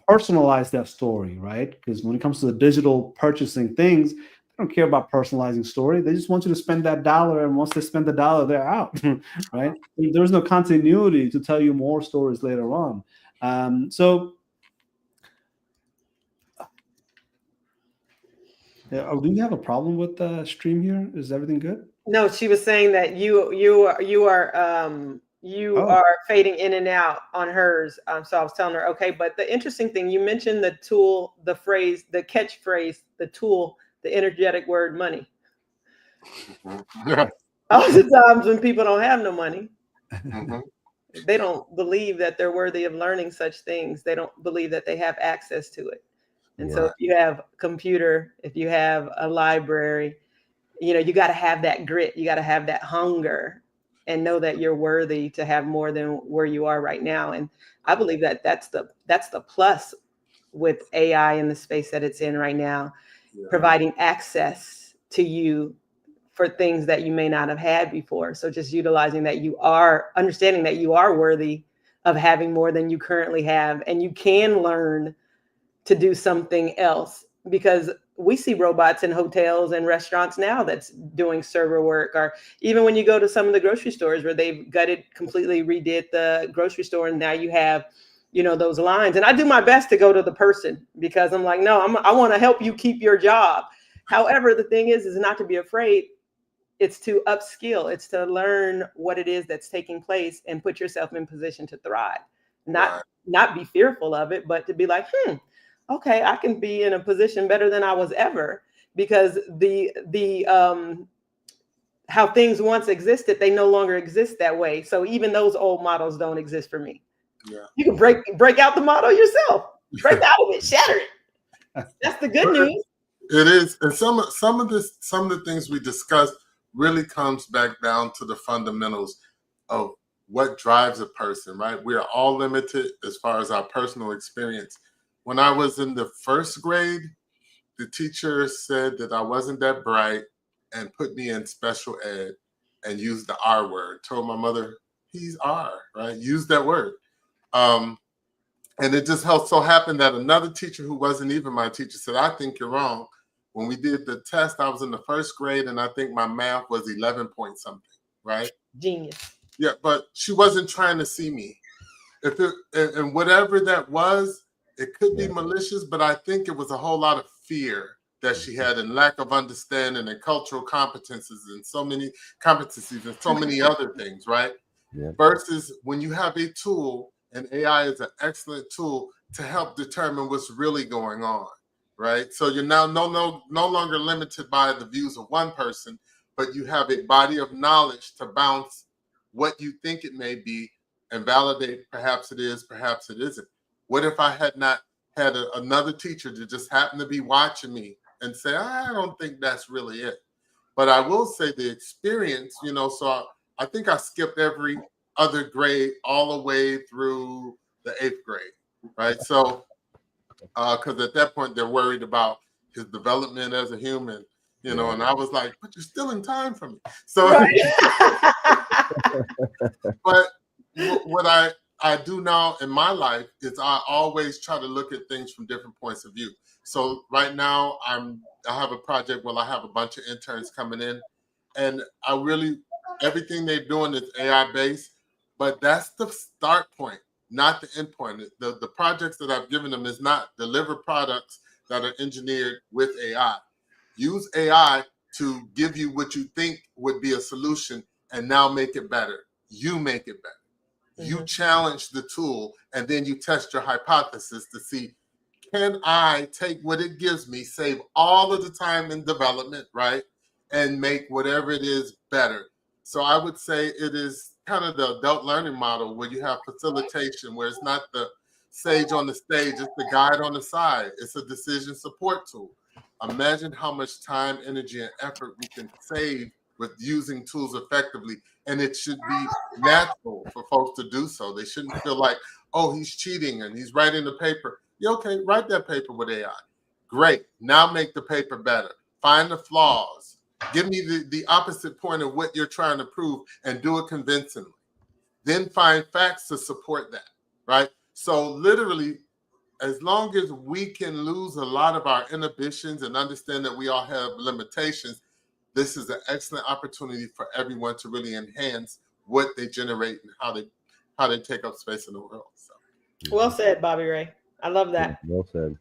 Personalize that story, right? Because when it comes to the digital purchasing things, they don't care about personalizing story. They just want you to spend that dollar, and once they spend the dollar, they're out, right? There's no continuity to tell you more stories later on. Do you have a problem with the stream here? Is everything good? No, she was saying that you are fading in and out on hers. So I was telling her, okay. But the interesting thing, you mentioned the tool, the phrase, the catchphrase, the tool, the energetic word, money. Oftentimes when people don't have no money, they don't believe that they're worthy of learning such things. They don't believe that they have access to it. And so if you have a computer, if you have a library, you got to have that grit. You got to have that hunger and know that you're worthy to have more than where you are right now. And I believe that that's the plus with AI in the space that it's in right now, providing access to you for things that you may not have had before. So just utilizing that, understanding that you are worthy of having more than you currently have, and you can learn to do something else, because we see robots in hotels and restaurants now that's doing server work, or even when you go to some of the grocery stores where they've completely redid the grocery store, and now you have, those lines. And I do my best to go to the person, because I'm like, no, I want to help you keep your job. However, the thing is not to be afraid. It's to upskill. It's to learn what it is that's taking place and put yourself in position to thrive. Not be fearful of it, but to be like, okay, I can be in a position better than I was ever, because the how things once existed, they no longer exist that way. So even those old models don't exist for me. You can break out the model yourself, break out of it, shatter it. That's the good news. It is, and some of the things we discussed really comes back down to the fundamentals of what drives a person, right? We are all limited as far as our personal experience. When I was in the first grade, the teacher said that I wasn't that bright and put me in special ed and used the R word. Told my mother, he's R, right? Use that word. And it just so happened that another teacher who wasn't even my teacher said, I think you're wrong. When we did the test, I was in the first grade, and I think my math was 11 point something, right? Genius. Yeah, but she wasn't trying to see me. If it and whatever that was, it could be malicious, but I think it was a whole lot of fear that she had and lack of understanding and cultural competencies and so many competencies and so many other things, right? Yeah. Versus when you have a tool, and AI is an excellent tool to help determine what's really going on, right? So you're now no longer limited by the views of one person, but you have a body of knowledge to bounce what you think it may be and validate perhaps it is, perhaps it isn't. What if I had not had another teacher that just happened to be watching me and say, I don't think that's really it. But I will say the experience, so I think I skipped every other grade all the way through the 8th grade, right? So, because at that point they're worried about his development as a human, and I was like, but you're still in time for me. So, but what I do now in my life is I always try to look at things from different points of view. So right now I have a project where I have a bunch of interns coming in, and everything they're doing is AI based, but that's the start point, not the end point. The projects that I've given them is not deliver products that are engineered with AI. Use AI to give you what you think would be a solution and now make it better. You make it better. You challenge the tool, and then you test your hypothesis to see, can I take what it gives me, save all of the time in development, right, and make whatever it is better. So I would say it is kind of the adult learning model where you have facilitation, where it's not the sage on the stage, it's the guide on the side. It's a decision support tool. Imagine how much time, energy, and effort we can save with using tools effectively. And it should be natural for folks to do so. They shouldn't feel like, oh, he's cheating and he's writing the paper. Yeah, okay, write that paper with AI. Great. Now make the paper better. Find the flaws. Give me the opposite point of what you're trying to prove and do it convincingly. Then find facts to support that, right? So literally, as long as we can lose a lot of our inhibitions and understand that we all have limitations, this is an excellent opportunity for everyone to really enhance what they generate and how they take up space in the world. So. Well said, Bobby Ray. I love that. Well said.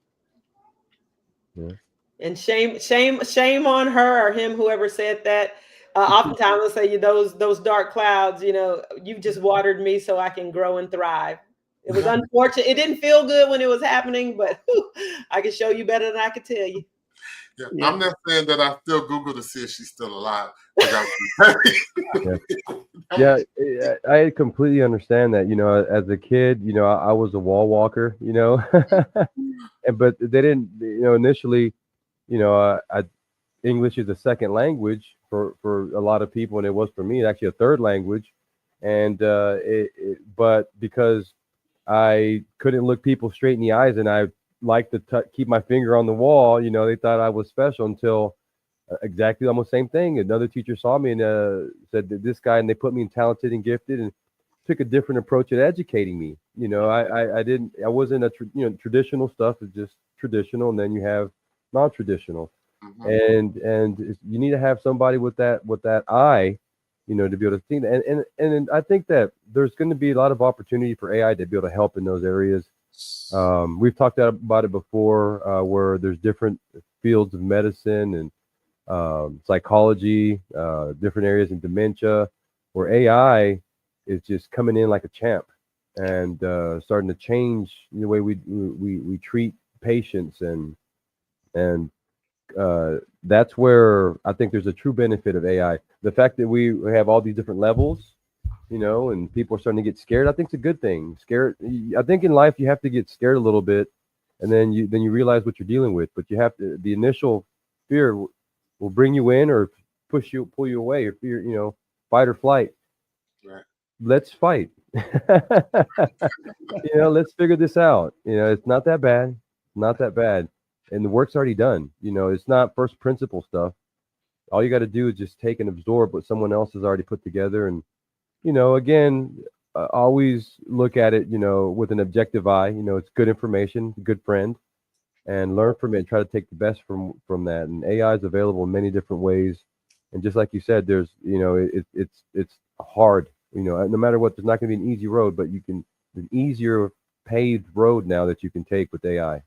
Yeah. And shame on her or him, whoever said that. Oftentimes they'll say, those dark clouds, you've just watered me so I can grow and thrive. It was unfortunate. It didn't feel good when it was happening, but I can show you better than I could tell you. Yeah. I'm not saying that I still Google to see if she's still alive. Yeah, I completely understand that. As a kid, I was a wall walker, but they didn't, initially, English is a second language for a lot of people, and it was for me actually a third language. And but because I couldn't look people straight in the eyes, and I liked to keep my finger on the wall, they thought I was special until exactly almost same thing. Another teacher saw me and said that this guy, and they put me in talented and gifted, and took a different approach at educating me. I wasn't a traditional stuff. It's just traditional, and then you have non-traditional, and you need to have somebody with that eye, to be able to see that. And I think that there's going to be a lot of opportunity for AI to be able to help in those areas. We've talked about it before, where there's different fields of medicine and psychology, different areas in dementia, where AI is just coming in like a champ and starting to change the way we treat patients, and that's where I think there's a true benefit of AI. The fact that we have all these different levels, and people are starting to get scared, I think it's a good thing. I think in life you have to get scared a little bit, and then you realize what you're dealing with. But you have to, the initial fear will bring you in or pull you away, or fear, fight or flight. Right. Let's fight. Let's figure this out. It's not that bad. And the work's already done. It's not first principle stuff. All you got to do is just take and absorb what someone else has already put together. And, again, always look at it, with an objective eye. It's good information, a good friend, and learn from it and try to take the best from that. And AI is available in many different ways. And just like you said, there's, it's hard You know, no matter what, there's not going to be an easy road, but you can an easier paved road now that you can take with AI.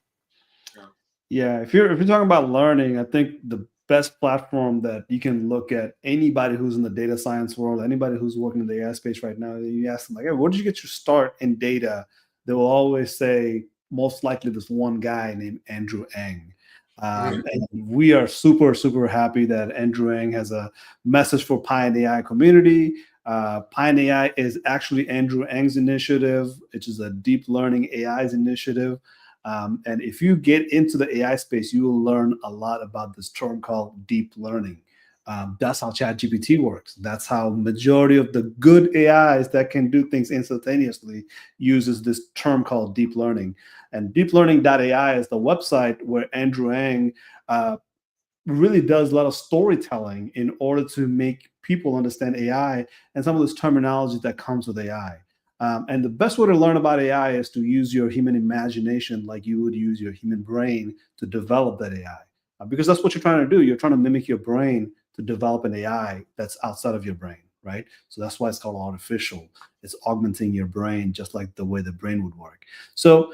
Yeah, if you're talking about learning, I think the best platform that you can look at anybody who's in the data science world, anybody who's working in the AI space right now, you ask them like, hey, where did you get your start in data? They will always say most likely this one guy named Andrew Ng. And we are super, super happy that Andrew Ng has a message for Pine AI community. Pine AI is actually Andrew Ng's initiative, which is a deep learning AI's initiative. And if you get into the AI space, you will learn a lot about this term called deep learning. That's how ChatGPT works. That's how majority of the good AIs that can do things instantaneously uses this term called deep learning. And deeplearning.ai is the website where Andrew Ng really does a lot of storytelling in order to make people understand AI and some of this terminology that comes with AI. And the best way to learn about AI is to use your human imagination like you would use your human brain to develop that AI. Because that's what you're trying to do. You're trying to mimic your brain to develop an AI that's outside of your brain, right? So that's why it's called artificial. It's augmenting your brain just like the way the brain would work. So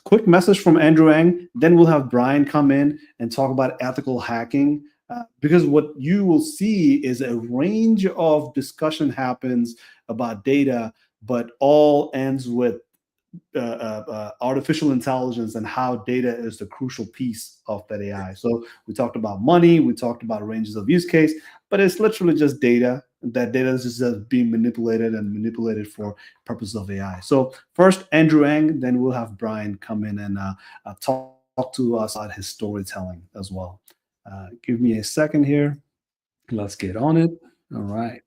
quick message from Andrew Ng. Then we'll have Brian come in and talk about ethical hacking. Because what you will see is a range of discussion happens about data, but all ends with artificial intelligence and how data is the crucial piece of that AI. So we talked about money, we talked about ranges of use case, but it's literally just data. That data is just being manipulated for purposes of AI. So first, Andrew Ng, then we'll have Brian come in and talk to us about his storytelling as well. Give me a second here. Let's get on it. All right.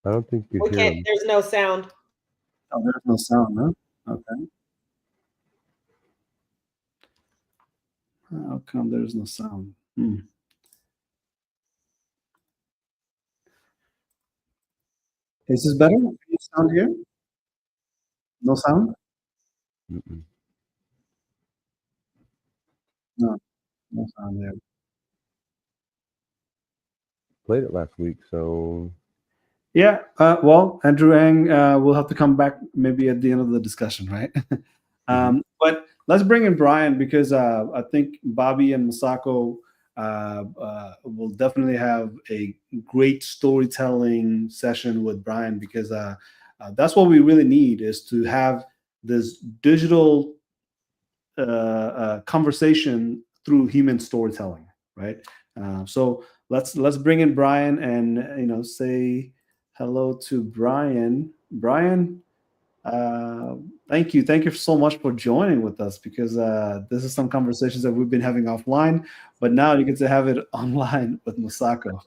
I don't think you We can hear can't. him. There's no sound. Oh, there's no sound, huh? Okay. How come there's no sound? Is this better? Can you sound here? No sound? Mm-mm. No, no sound there. Played it last week, so Yeah, well, Andrew Ng will have to come back maybe at the end of the discussion, right? But let's bring in Brian because I think Bobby and Masako will definitely have a great storytelling session with Brian because that's what we really need is to have this digital conversation through human storytelling, right? So let's bring in Brian and say hello to Brian. Brian, thank you so much for joining with us because this is some conversations that we've been having offline, but now you get to have it online with Masako.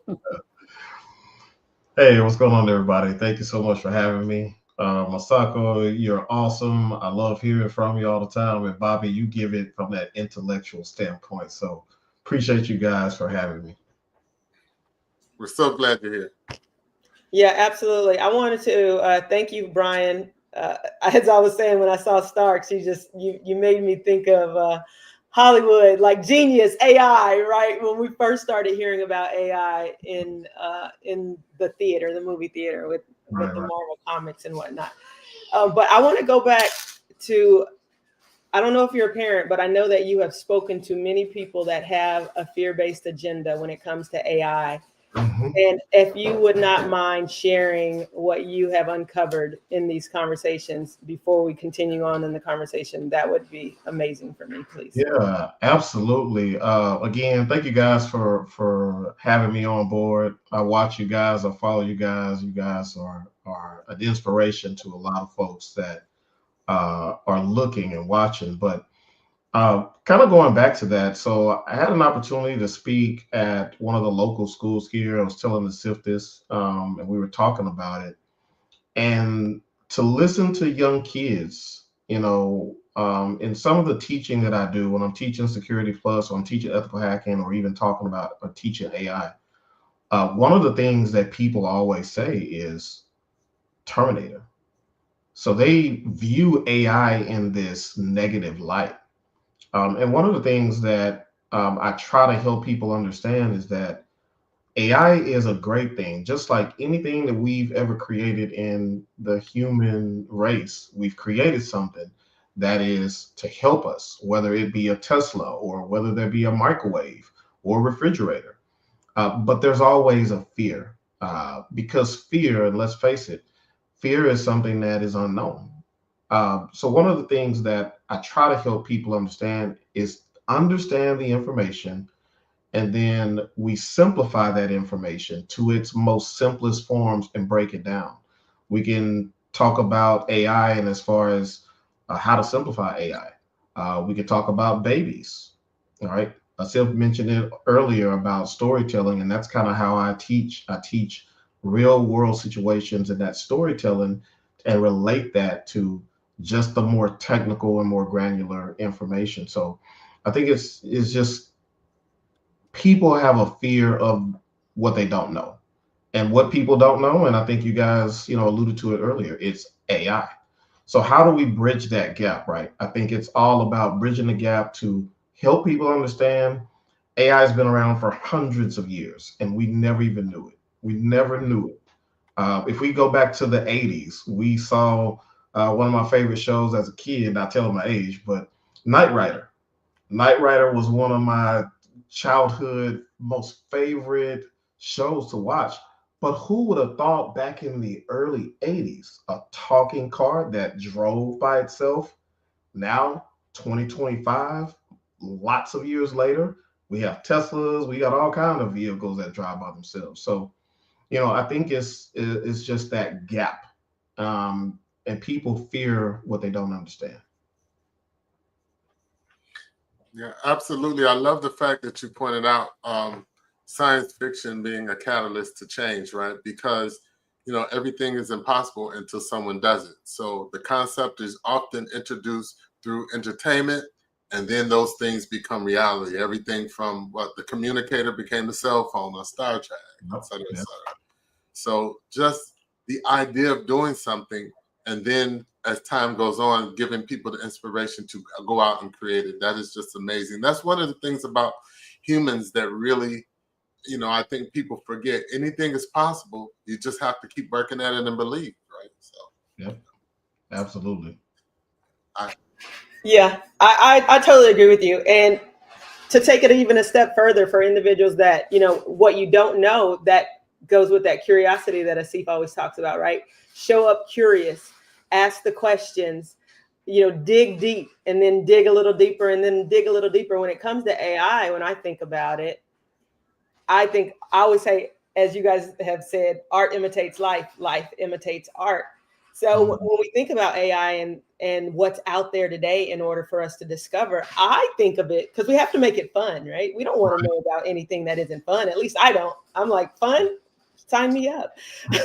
Hey, what's going on, everybody? Thank you so much for having me. Masako, you're awesome. I love hearing from you all the time. And Bobby, you give it from that intellectual standpoint. So appreciate you guys for having me. We're so glad you're here. Yeah, absolutely. I wanted to thank you, Brian. As I was saying when I saw Starks, you made me think of Hollywood, like genius AI, right? When we first started hearing about AI in the theater, the movie theater with the Marvel comics and whatnot. But I want to go back to, I don't know if you're a parent, but I know that you have spoken to many people that have a fear-based agenda when it comes to AI. And if you would not mind sharing what you have uncovered in these conversations before we continue on in the conversation, that would be amazing for me, please. Yeah, absolutely. Again, thank you guys for having me on board. I watch you guys, I follow you guys. You guys are an inspiration to a lot of folks that are looking and watching. But kind of going back to that, so I had an opportunity to speak at one of the local schools here. I was telling the SIF this, and we were talking about it. And to listen to young kids, in some of the teaching that I do when I'm teaching Security Plus, or I'm teaching ethical hacking, or even talking about or teaching AI, one of the things that people always say is Terminator. So they view AI in this negative light. And one of the things that I try to help people understand is that AI is a great thing. Just like anything that we've ever created in the human race, we've created something that is to help us, whether it be a Tesla or whether there be a microwave or refrigerator. But there's always a fear, because fear, and let's face it, fear is something that is unknown. So one of the things that I try to help people understand is understand the information, and then we simplify that information to its most simplest forms and break it down. We can talk about AI and as far as how to simplify AI. We could talk about babies. All right. Sylv mentioned it earlier about storytelling, and that's kind of how I teach. I teach real world situations and that storytelling and relate that to just the more technical and more granular information. So I think it's just people have a fear of what they don't know, and what people don't know. And I think you guys, alluded to it earlier. It's AI. So how do we bridge that gap, right? I think it's all about bridging the gap to help people understand AI has been around for hundreds of years, and we never even knew it. We never knew it. If we go back to the 80s, we saw one of my favorite shows as a kid, not telling my age, but Knight Rider. Knight Rider was one of my childhood most favorite shows to watch. But who would have thought back in the early 80s, a talking car that drove by itself? Now, 2025, lots of years later, we have Teslas, we got all kinds of vehicles that drive by themselves. So, I think it's just that gap. And people fear what they don't understand. Yeah, absolutely. I love the fact that you pointed out science fiction being a catalyst to change, right? Because, everything is impossible until someone does it. So the concept is often introduced through entertainment, and then those things become reality. Everything from what the communicator became the cell phone or Star Trek, et cetera, et cetera. So just the idea of doing something, and then as time goes on, giving people the inspiration to go out and create it. That is just amazing. That's one of the things about humans that really, I think people forget. Anything is possible. You just have to keep working at it and believe, right? So, yep, absolutely. I totally agree with you. And to take it even a step further for individuals that, what you don't know, that goes with that curiosity that Asif always talks about, right? Show up curious, ask the questions, dig deep, and then dig a little deeper, and then dig a little deeper. When it comes to AI, when I think about it, I always say, as you guys have said, art imitates life, life imitates art. So when we think about AI and what's out there today, in order for us to discover, I think of it, because we have to make it fun, right? We don't want to know about anything that isn't fun. At least I don't. I'm like, fun? Sign me up. Fun.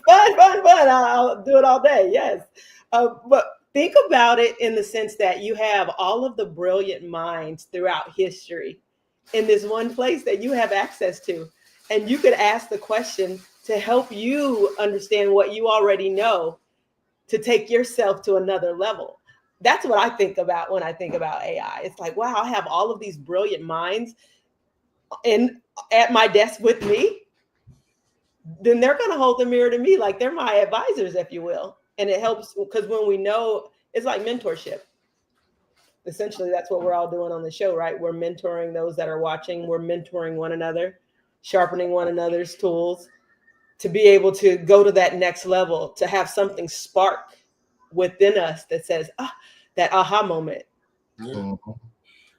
I'll do it all day. Yes. But think about it in the sense that you have all of the brilliant minds throughout history in this one place that you have access to. And you could ask the question to help you understand what you already know, to take yourself to another level. That's what I think about when I think about AI. It's like, wow, I have all of these brilliant minds at my desk with me. Then they're going to hold the mirror to me like they're my advisors, if you will. And it helps because when we know, it's like mentorship. Essentially, that's what we're all doing on the show, right? We're mentoring those that are watching. We're mentoring one another, sharpening one another's tools to be able to go to that next level, to have something spark within us that says, that aha moment. Yeah.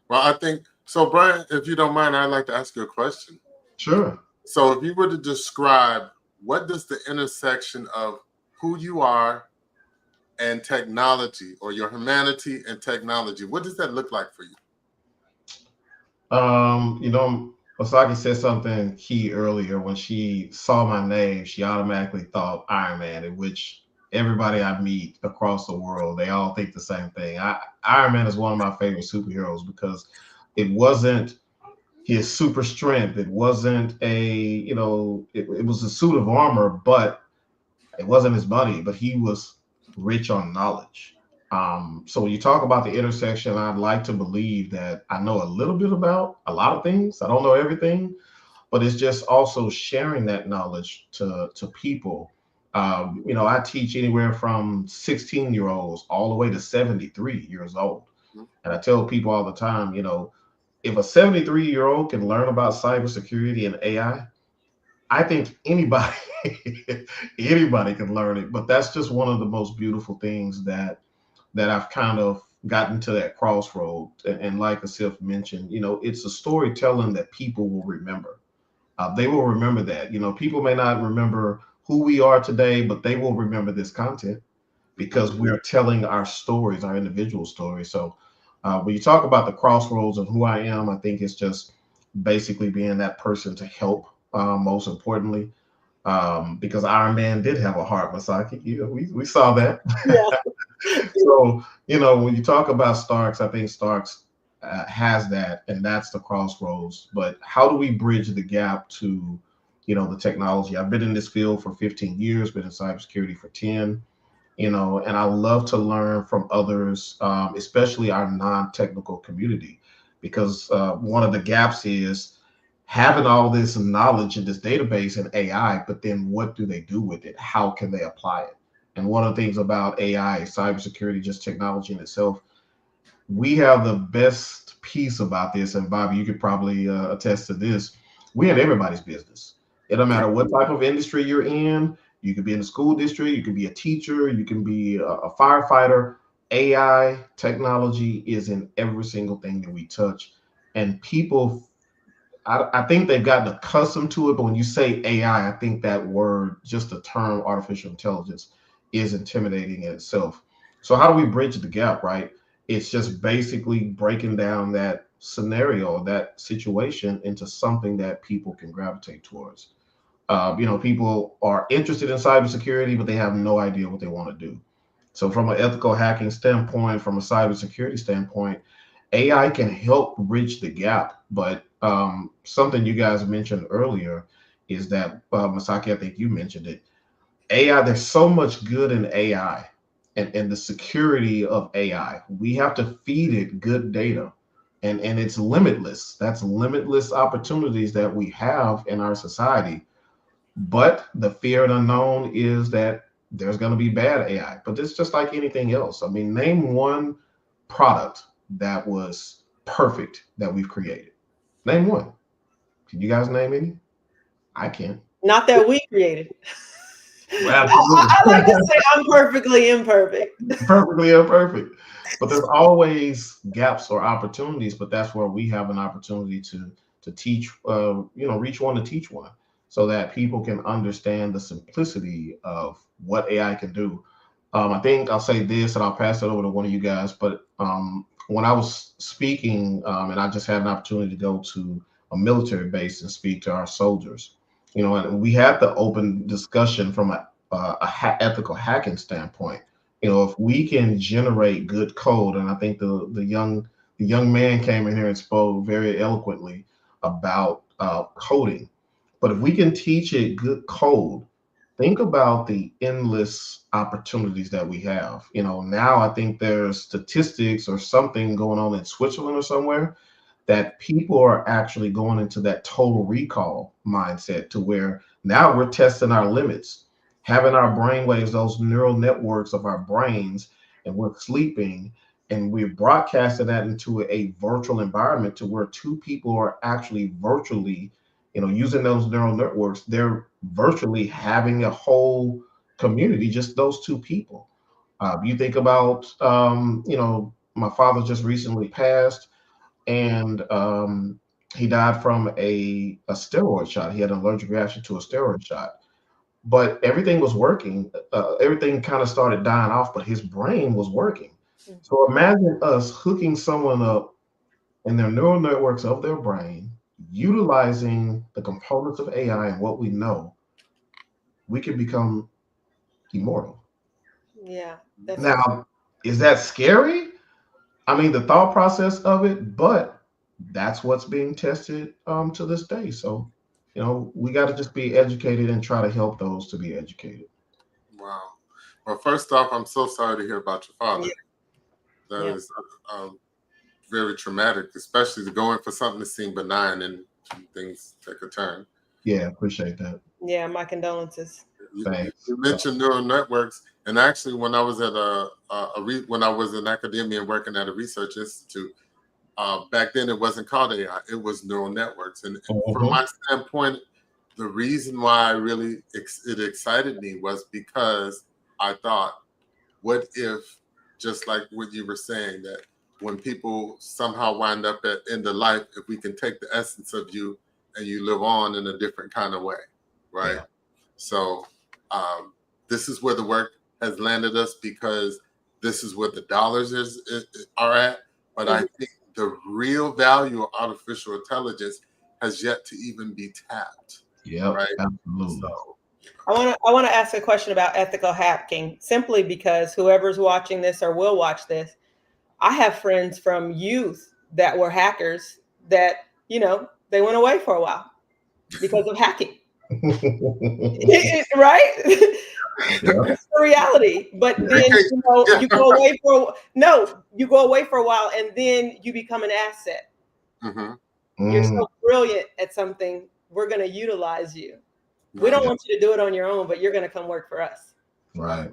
Well, I think, so Brian, if you don't mind, I'd like to ask you a question. Sure. So if you were to describe, what does the intersection of who you are and technology, or your humanity and technology, what does that look like for you? Osaki said something key earlier. When she saw my name, she automatically thought Iron Man, in which everybody I meet across the world, they all think the same thing. Iron Man is one of my favorite superheroes because it wasn't his super strength. It wasn't it was a suit of armor, but it wasn't his money. But he was rich on knowledge. So when you talk about the intersection, I'd like to believe that I know a little bit about a lot of things. I don't know everything, but it's just also sharing that knowledge to people. I teach anywhere from 16-year-olds all the way to 73 years old. And I tell people all the time, if a 73-year-old can learn about cybersecurity and AI, I think anybody anybody can learn it. But that's just one of the most beautiful things that I've kind of gotten to that crossroad. And like Asif mentioned, it's a storytelling that people will remember. They will remember that. People may not remember who we are today, but they will remember this content because we're telling our stories, our individual stories. So when you talk about the crossroads of who I am, I think it's just basically being that person to help, most importantly, because Iron Man did have a heart, Masaki. We saw that. Yeah. So, when you talk about Starks, I think Starks has that, and that's the crossroads. But how do we bridge the gap to, the technology? I've been in this field for 15 years, been in cybersecurity for 10, and I love to learn from others, especially our non-technical community, because one of the gaps is having all this knowledge in this database and AI, but then what do they do with it? How can they apply it? And one of the things about AI, cybersecurity, just technology in itself, we have the best piece about this. And Bobby, you could probably attest to this. We're in everybody's business. It don't matter what type of industry you're in. You could be in the school district. You could be a teacher. You can be a firefighter. AI technology is in every single thing that we touch. And people, I think they've gotten accustomed to it, but when you say AI, I think that word, just the term artificial intelligence, is intimidating in itself. So how do we bridge the gap, right? It's just basically breaking down that scenario, that situation into something that people can gravitate towards. People are interested in cybersecurity, but they have no idea what they want to do. So from an ethical hacking standpoint, from a cybersecurity standpoint, AI can help bridge the gap, but something you guys mentioned earlier is that, Masaki, I think you mentioned it. AI, there's so much good in AI and the security of AI. We have to feed it good data, and it's limitless. That's limitless opportunities that we have in our society. But the fear and unknown is that there's going to be bad AI, but it's just like anything else. I mean, name one product that was perfect that we've created. Name one. Can you guys name any? I can't. Not that we created. Well, absolutely. I like to say I'm perfectly imperfect. Perfectly imperfect. But there's always gaps or opportunities, but that's where we have an opportunity to teach, reach one to teach one, so that people can understand the simplicity of what AI can do. I think I'll say this and I'll pass it over to one of you guys, but when I was speaking, and I just had an opportunity to go to a military base and speak to our soldiers, and we had the open discussion from a ethical hacking standpoint. If we can generate good code, and I think the young man came in here and spoke very eloquently about coding. But if we can teach it good code, think about the endless opportunities that we have. Now I think there's statistics or something going on in Switzerland or somewhere that people are actually going into that total recall mindset, to where now we're testing our limits, having our brain waves, those neural networks of our brains, and we're sleeping, and we're broadcasting that into a virtual environment to where two people are actually virtually, using those neural networks. They're virtually having a whole community, just those two people. You think about, my father just recently passed, and he died from a steroid shot. He had an allergic reaction to a steroid shot, but everything was working. Everything kind of started dying off, but his brain was working. So imagine us hooking someone up in their neural networks of their brain, utilizing the components of AI and what we know. We could become immortal. Yeah. Now, is that scary? I mean, the thought process of it, but that's what's being tested to this day. So, we got to just be educated and try to help those to be educated. Wow. Well, first off, I'm so sorry to hear about your father. Yeah. That is very traumatic, especially to go in for something that seemed benign and things take a turn. Yeah, appreciate that. Yeah, my condolences. Thanks. You mentioned neural networks, and actually, when I was at when I was in academia and working at a research institute, back then it wasn't called AI; it was neural networks. And from my standpoint, the reason why it excited me was because I thought, what if, just like what you were saying, that when people somehow wind up at end of life, if we can take the essence of you and you live on in a different kind of way, right? Yeah. So this is where the work has landed us, because this is where the dollars are at. But I think the real value of artificial intelligence has yet to even be tapped. Yeah, right. Absolutely. So, I want to ask a question about ethical hacking, simply because whoever's watching this or will watch this, I have friends from youth that were hackers that, they went away for a while because of hacking. Right? It's the reality. But then, you go away you go away for a while, and then you become an asset. You're so brilliant at something, we're going to utilize you. We don't want you to do it on your own, but you're going to come work for us. Right.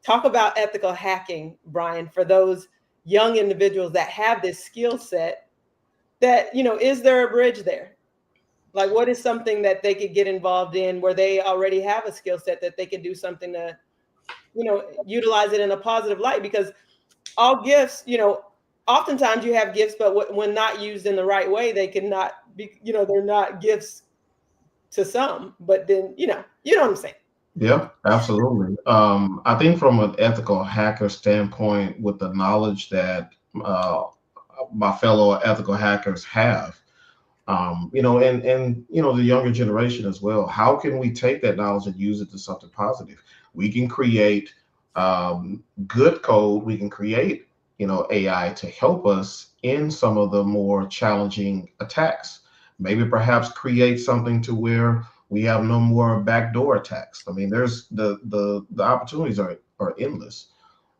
Talk about ethical hacking, Brian, for those young individuals that have this skill set. That, is there a bridge there? Like, what is something that they could get involved in where they already have a skill set that they could do something to, utilize it in a positive light? Because all gifts, oftentimes you have gifts, but when not used in the right way, they cannot be, they're not gifts to some, but then, you know what I'm saying? Yeah, absolutely. I think from an ethical hacker standpoint, with the knowledge that my fellow ethical hackers have, and the younger generation as well, how can we take that knowledge and use it to something positive? We can create good code. We can create, AI to help us in some of the more challenging attacks. Maybe perhaps create something to where we have no more backdoor attacks. I mean, there's the opportunities are endless.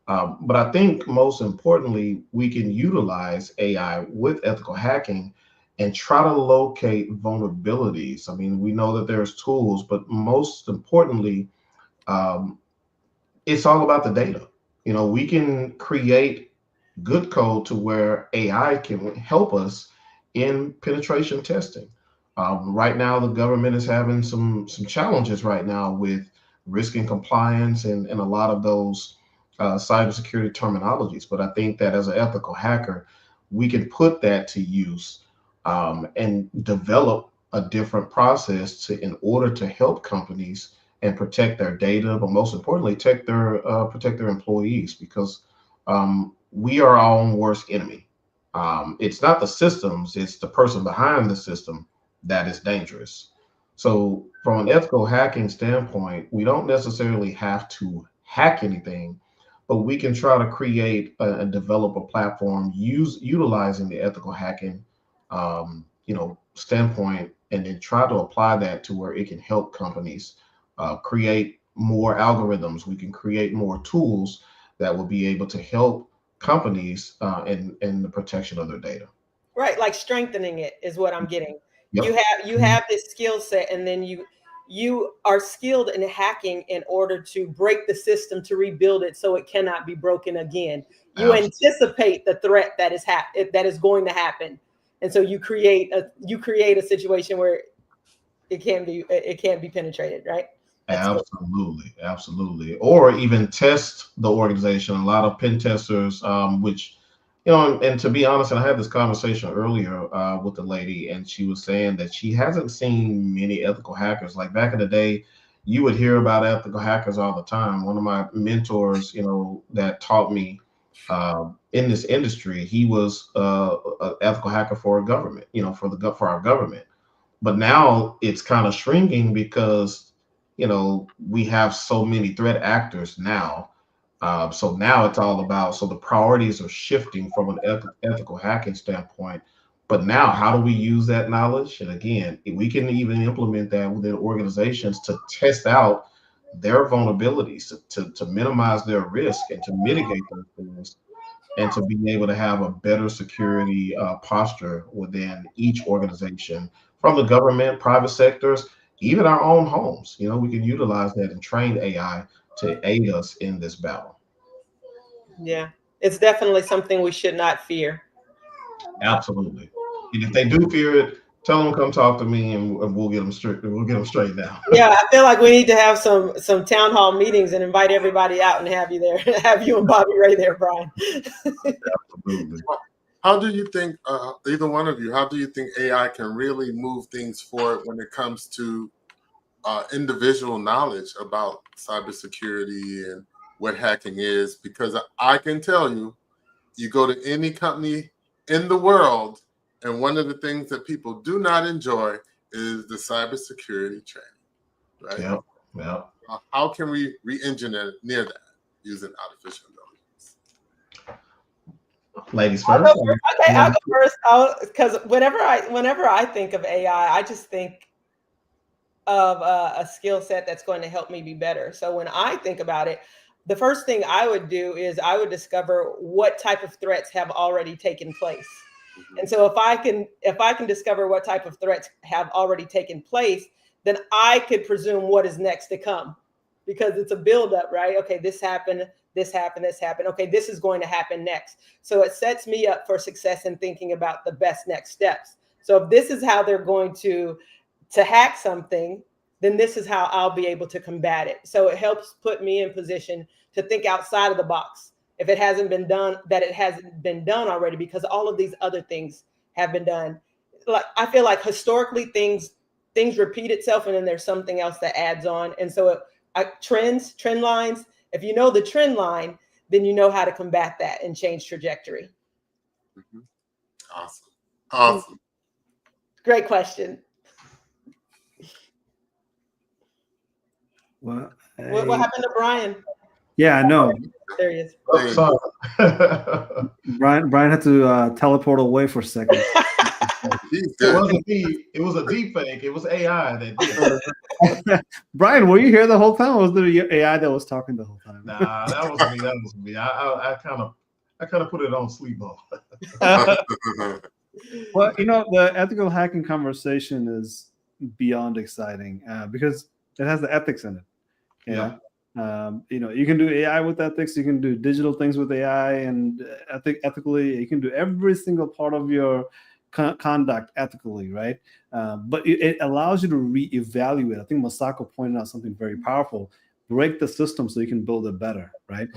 But I think most importantly, we can utilize AI with ethical hacking and try to locate vulnerabilities. I mean, we know that there's tools, but most importantly, it's all about the data. We can create good code to where AI can help us in penetration testing. Right now, the government is having some challenges right now with risk and compliance and a lot of those cybersecurity terminologies. But I think that as an ethical hacker, we can put that to use and develop a different process in order to help companies and protect their data, but most importantly, protect their employees, because we are our own worst enemy. It's not the systems, it's the person behind the system that is dangerous. So from an ethical hacking standpoint, we don't necessarily have to hack anything, but we can try to create and develop a platform utilizing the ethical hacking standpoint, and then try to apply that to where it can help companies create more algorithms. We can create more tools that will be able to help companies in the protection of their data. Right, like strengthening it is what I'm getting. Yep. You have this skill set, and then you are skilled in hacking in order to break the system, to rebuild it so it cannot be broken again. You anticipate the threat that is going to happen, and so you create a situation where it can't be penetrated, right? Absolutely. Or even test the organization. A lot of pen testers, which, and to be honest, and I had this conversation earlier with the lady, and she was saying that she hasn't seen many ethical hackers. Like back in the day, you would hear about ethical hackers all the time. One of my mentors, that taught me in this industry, he was an ethical hacker for a government, for our government. But now it's kind of shrinking because we have so many threat actors now. So now it's all about, so the priorities are shifting from an ethical hacking standpoint. But now, how do we use that knowledge? And again, we can even implement that within organizations to test out their vulnerabilities, to minimize their risk and to mitigate those things, and to be able to have a better security posture within each organization, from the government, private sectors, even our own homes. You know, we can utilize that and train AI to aid us in this battle. Yeah, it's definitely something we should not fear. Absolutely. And if they do fear it, tell them come talk to me, and we'll get them straight. We'll get them straight now. Yeah, I feel like we need to have some town hall meetings and invite everybody out and have you there, have you and Bobby Ray there, Brian. Absolutely. How do you think, either one of you, how do you think AI can really move things forward when it comes to individual knowledge about cybersecurity and what hacking is? Because I can tell you, you go to any company in the world, and one of the things that people do not enjoy is the cybersecurity training, right? Yeah, yeah. How can we re-engineer that using artificial intelligence? Ladies first. Okay, I'll go first. Because whenever I think of AI, I just think of a skill set that's going to help me be better. So when I think about it, the first thing I would do is I would discover what type of threats have already taken place. And so if I can discover what type of threats have already taken place, then I could presume what is next to come, because it's a buildup, right? Okay, this happened, this happened, this happened. Okay, this is going to happen next. So it sets me up for success in thinking about the best next steps. So if this is how they're going to hack something, then this is how I'll be able to combat it. So it helps put me in position to think outside of the box. If it hasn't been done, that it hasn't been done already, because all of these other things have been done. Like, I feel like historically things repeat itself, and then there's something else that adds on. And so trend lines, if you know the trend line, then you know how to combat that and change trajectory. Awesome. Great question. Well, what happened to Brian? Yeah, I know. There he is. Brian had to teleport away for a second. It was a deep fake. It was AI that did it. Brian, were you here the whole time, or was there AI that was talking the whole time? Nah, that was me. I kind of put it on sleep mode. Well, the ethical hacking conversation is beyond exciting because it has the ethics in it. Yeah. You can do AI with ethics. You can do digital things with AI, and ethically, you can do every single part of your conduct ethically, right? But it allows you to reevaluate. I think Masako pointed out something very powerful. Break the system so you can build it better, right?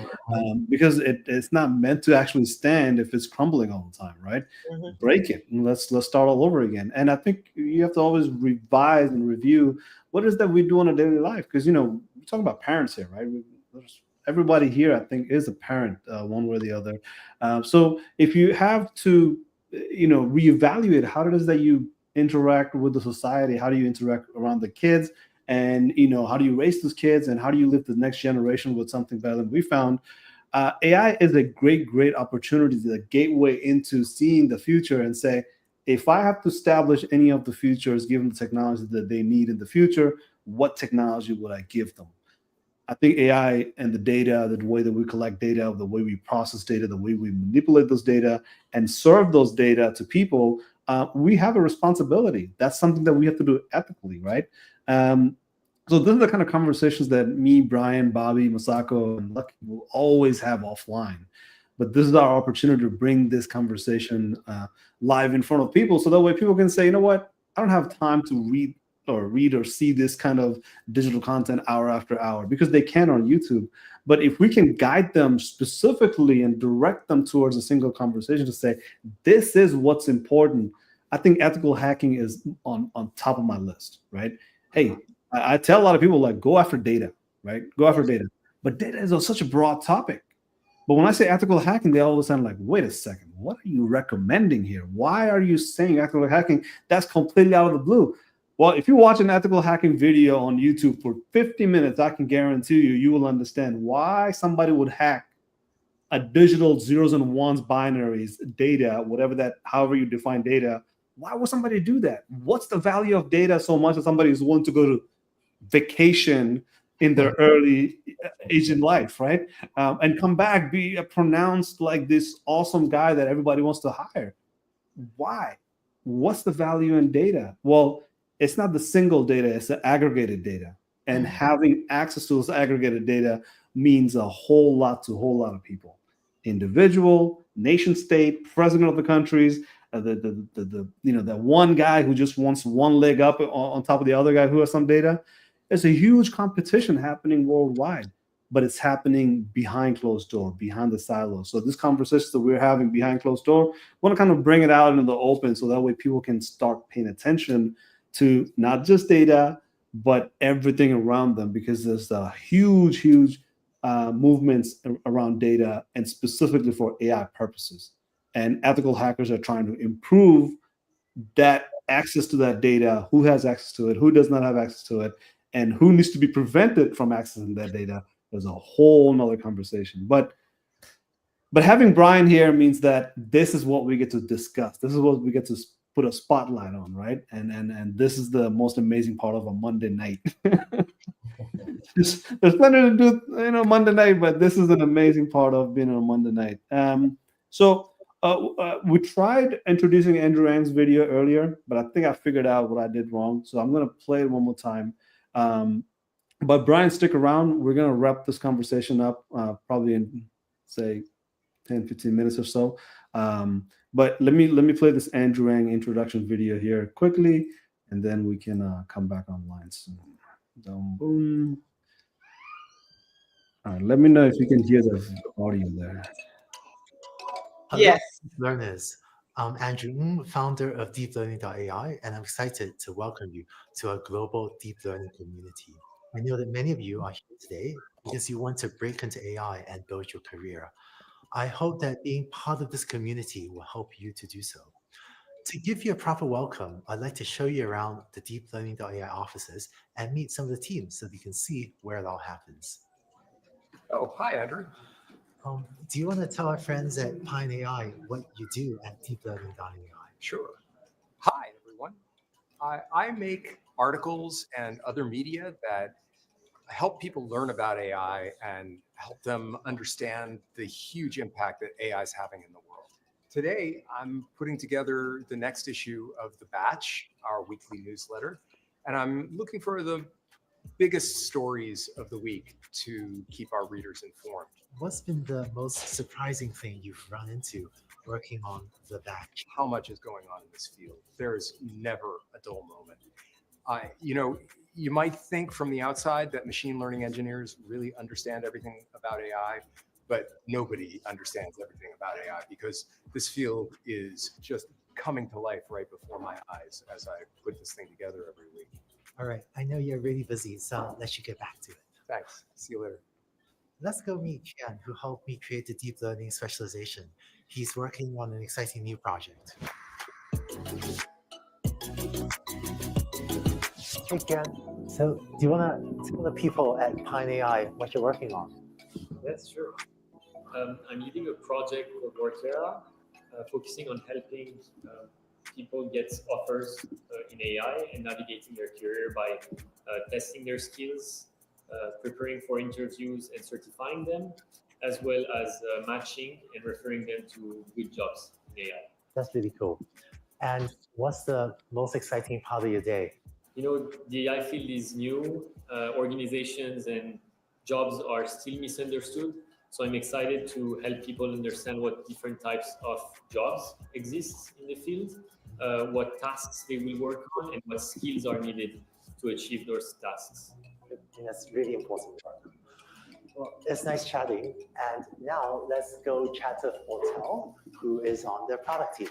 Because it's not meant to actually stand if it's crumbling all the time, right? Break it and let's start all over again. And I think you have to always revise and review what is that we do in a daily life, because we're talking about parents here, right? Everybody here, I think, is a parent one way or the other. So if you have to reevaluate how it is that you interact with the society, how do you interact around the kids, and how do you raise those kids, and how do you live the next generation with something better than we found? AI is a great opportunity, the gateway into seeing the future and say, if I have to establish any of the futures, given the technology that they need in the future, what technology would I give them? I think AI and the data, the way that we collect data, the way we process data, the way we manipulate those data and serve those data to people, we have a responsibility. That's something that we have to do ethically, right? So these are the kind of conversations that me, Brian, Bobby, Masako, and Lucky will always have offline. But this is our opportunity to bring this conversation live in front of people, so that way people can say, you know what, I don't have time to read or see this kind of digital content hour after hour, because they can on YouTube. But if we can guide them specifically and direct them towards a single conversation to say, this is what's important, I think ethical hacking is on top of my list, right? Hey, I tell a lot of people, like, go after data, right? Go after data. But data is such a broad topic. But when I say ethical hacking, they all of a sudden like, wait a second, what are you recommending here? Why are you saying ethical hacking? That's completely out of the blue. Well, if you watch an ethical hacking video on YouTube for 50 minutes, I can guarantee you will understand why somebody would hack a digital zeros and ones binaries data, however you define data. Why would somebody do that? What's the value of data so much that somebody is willing to go to vacation in their early age in life, right? And come back, be pronounced like this awesome guy that everybody wants to hire. Why? What's the value in data? Well, it's not the single data, it's the aggregated data. And having access to those aggregated data means a whole lot to a whole lot of people. Individual, nation state, president of the countries, the one guy who just wants one leg up on top of the other guy who has some data. It's a huge competition happening worldwide, but it's happening behind closed door, behind the silos. So this conversation that we're having behind closed door, we want to kind of bring it out into the open so that way people can start paying attention to not just data, but everything around them, because there's a huge movements around data, and specifically for AI purposes. And ethical hackers are trying to improve that access to that data, who has access to it, who does not have access to it, and who needs to be prevented from accessing that data. There's a whole nother conversation. But having Brian here means that this is what we get to discuss. This is what we get to put a spotlight on, right? And this is the most amazing part of a Monday night. There's plenty to do, Monday night, but this is an amazing part of being on a Monday night. So we tried introducing Andrew Ng's video earlier, but I think I figured out what I did wrong. So I'm going to play it one more time. But Brian, stick around. We're going to wrap this conversation up probably in, say, 10, 15 minutes or so. But let me play this Andrew Ng introduction video here quickly, and then we can come back online soon. Boom. All right, let me know if you can hear the audio there. Hello, Yes. learners. I'm Andrew Ng, founder of deeplearning.ai, and I'm excited to welcome you to our global deep learning community. I know that many of you are here today because you want to break into AI and build your career. I hope that being part of this community will help you to do so. To give you a proper welcome, I'd like to show you around the deeplearning.ai offices and meet some of the teams so that you can see where it all happens. Oh, hi, Andrew. Do you want to tell our friends at Pine AI what you do at deeplearning.ai? Sure. Hi, everyone. I make articles and other media that help people learn about AI and help them understand the huge impact that AI is having in the world. Today, I'm putting together the next issue of The Batch, our weekly newsletter, and I'm looking for the biggest stories of the week to keep our readers informed. What's been the most surprising thing you've run into working on The Batch? How much is going on in this field? There's never a dull moment. You might think from the outside that machine learning engineers really understand everything about AI, but nobody understands everything about AI because this field is just coming to life right before my eyes as I put this thing together every week. All right, I know you're really busy, so I'll let you get back to it. Thanks. See you later. Let's go meet Qian, who helped me create the deep learning specialization. He's working on an exciting new project. Hey, Qian. So do you want to tell the people at Pine AI what you're working on? Yes, sure. I'm leading a project called Workera, focusing on helping people get offers in AI and navigating their career by testing their skills, preparing for interviews and certifying them, as well as matching and referring them to good jobs in AI. That's really cool. And what's the most exciting part of your day? The AI field is new. Organizations and jobs are still misunderstood. So I'm excited to help people understand what different types of jobs exist in the field, what tasks they will work on, and what skills are needed to achieve those tasks. I think that's really important. Well, it's nice chatting. And now let's go chat to Hotel, who is on their product team.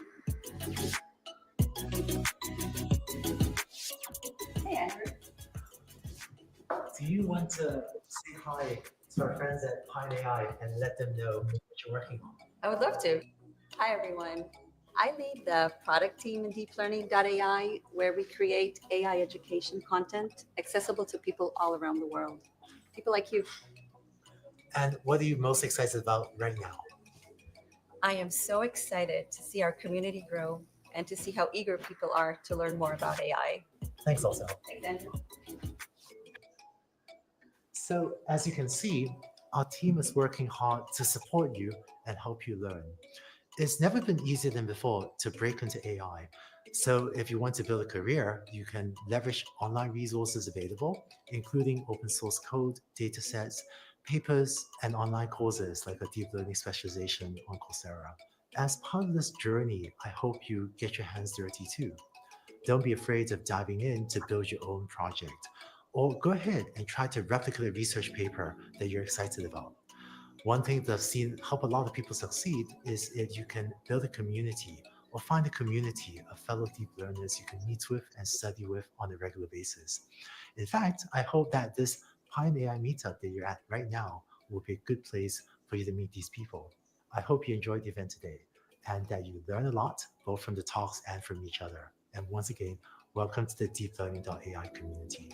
Hey, Andrew. Do you want to say hi to our friends at Pine AI and let them know what you're working on? I would love to. Hi, everyone. I lead the product team in deeplearning.ai, where we create AI education content accessible to people all around the world. People like you. And what are you most excited about right now? I am so excited to see our community grow and to see how eager people are to learn more about AI. Thanks, also. Thanks, Andrew. So as you can see, our team is working hard to support you and help you learn. It's never been easier than before to break into AI. So if you want to build a career, you can leverage online resources available, including open source code, data sets, papers, and online courses like a deep learning specialization on Coursera. As part of this journey, I hope you get your hands dirty too. Don't be afraid of diving in to build your own project, or go ahead and try to replicate a research paper that you're excited about. One thing that I've seen help a lot of people succeed is if you can build a community or find a community of fellow deep learners you can meet with and study with on a regular basis. In fact, I hope that this Pine AI meetup that you're at right now will be a good place for you to meet these people. I hope you enjoyed the event today and that you learn a lot, both from the talks and from each other. And once again, welcome to the deeplearning.ai community.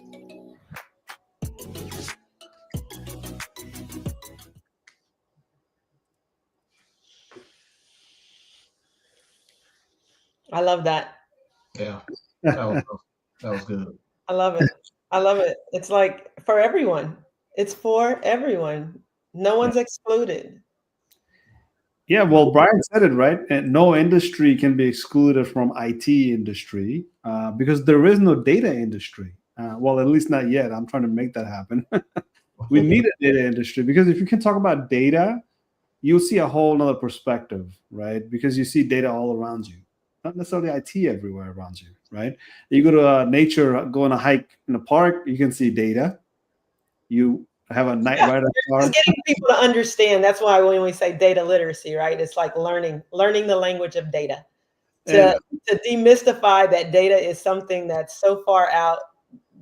I love that. Yeah, that was good. I love it. I love it. It's like for everyone. It's for everyone. No one's excluded. Yeah, well, Brian said it right. And no industry can be excluded from IT industry because there is no data industry. Well, at least not yet. I'm trying to make that happen. We need a data industry because if you can talk about data, you'll see a whole nother perspective, right? Because you see data all around you, not necessarily IT everywhere around you, right? You go to nature, go on a hike in a park, you can see data. You have a night rider car. Just getting people to understand. That's why when we say data literacy, right? It's like learning the language of data. To demystify that data is something that's so far out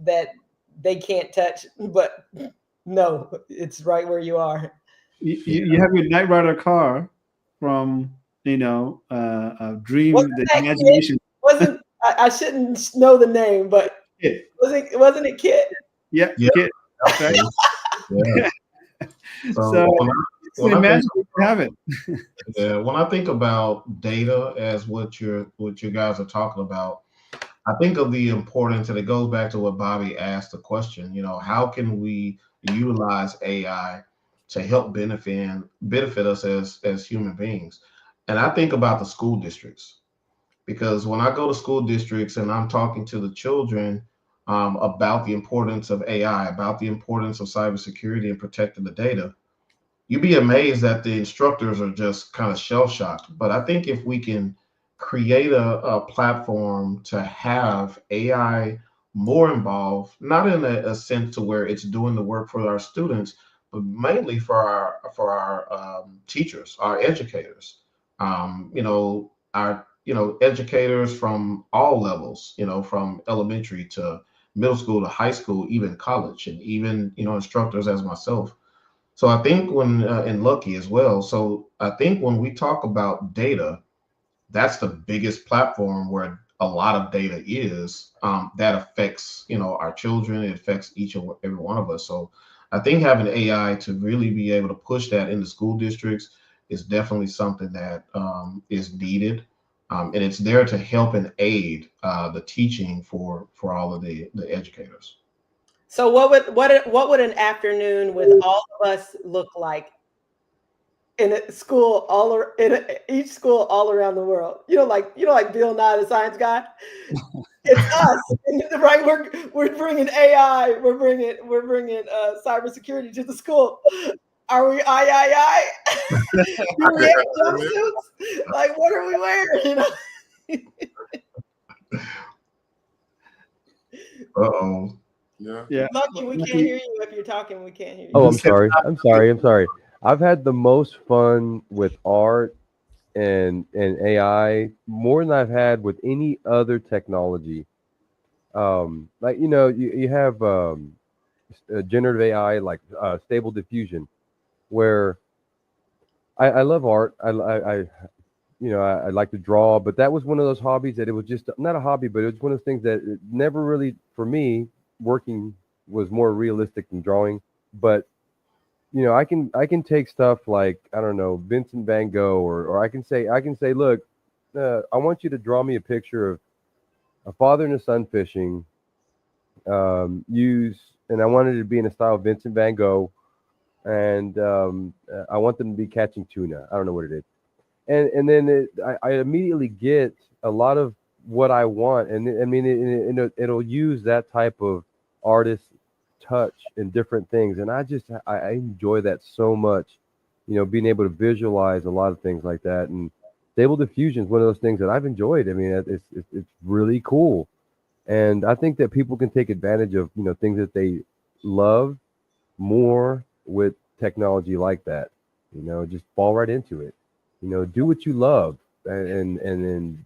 that they can't touch, but no, it's right where you are. You have your night rider car from a dream, the imagination. Wasn't I shouldn't know the name, but wasn't it Kit? Yeah. Kit. Okay. Yeah. So imagine you have it. Yeah, when I think about data as what you guys are talking about, I think of the importance, and it goes back to what Bobby asked the question. How can we utilize AI to help benefit us as human beings? And I think about the school districts, because when I go to school districts and I'm talking to the children about the importance of AI, about the importance of cybersecurity and protecting the data, you'd be amazed that the instructors are just kind of shell-shocked. But I think if we can create a platform to have AI more involved, not in a sense to where it's doing the work for our students, but mainly for our teachers, our educators, our educators from all levels, from elementary to middle school to high school, even college, and even instructors as myself. So I think and Lucky as well. So I think when we talk about data, that's the biggest platform where a lot of data is that affects our children. It affects each and every one of us. So I think having AI to really be able to push that into school districts is definitely something that is needed, and it's there to help and aid the teaching for all of the educators. So what would an afternoon with all of us look like in a school each school all around the world? Like Bill Nye the Science Guy. It's us, right? We're bringing AI. We're bringing cybersecurity to the school. Are we I? Do we have jumpsuits? Like, what are we wearing? Uh-oh. Yeah. Lucky, we can't hear you. If you're talking, we can't hear you. Oh, I'm sorry. I've had the most fun with art and AI more than I've had with any other technology. Like you have generative AI, like Stable Diffusion, where I love art. I like to draw, but that was one of those hobbies that it was just not a hobby, but it was one of those things that it never really, for me, working was more realistic than drawing. But I can take stuff like, I don't know, Vincent Van Gogh, or I can say, look, I want you to draw me a picture of a father and a son fishing. Use and I wanted it to be in the style of Vincent Van Gogh, and I want them to be catching tuna. I don't know what it is, and then I immediately get a lot of what I want, and I mean it'll use that type of artist touch in different things, and I enjoy that so much, being able to visualize a lot of things like that, and Stable Diffusion is one of those things that I've enjoyed. I mean, it's really cool, and I think that people can take advantage of things that they love more with technology like that. Just fall right into it. Do what you love, and then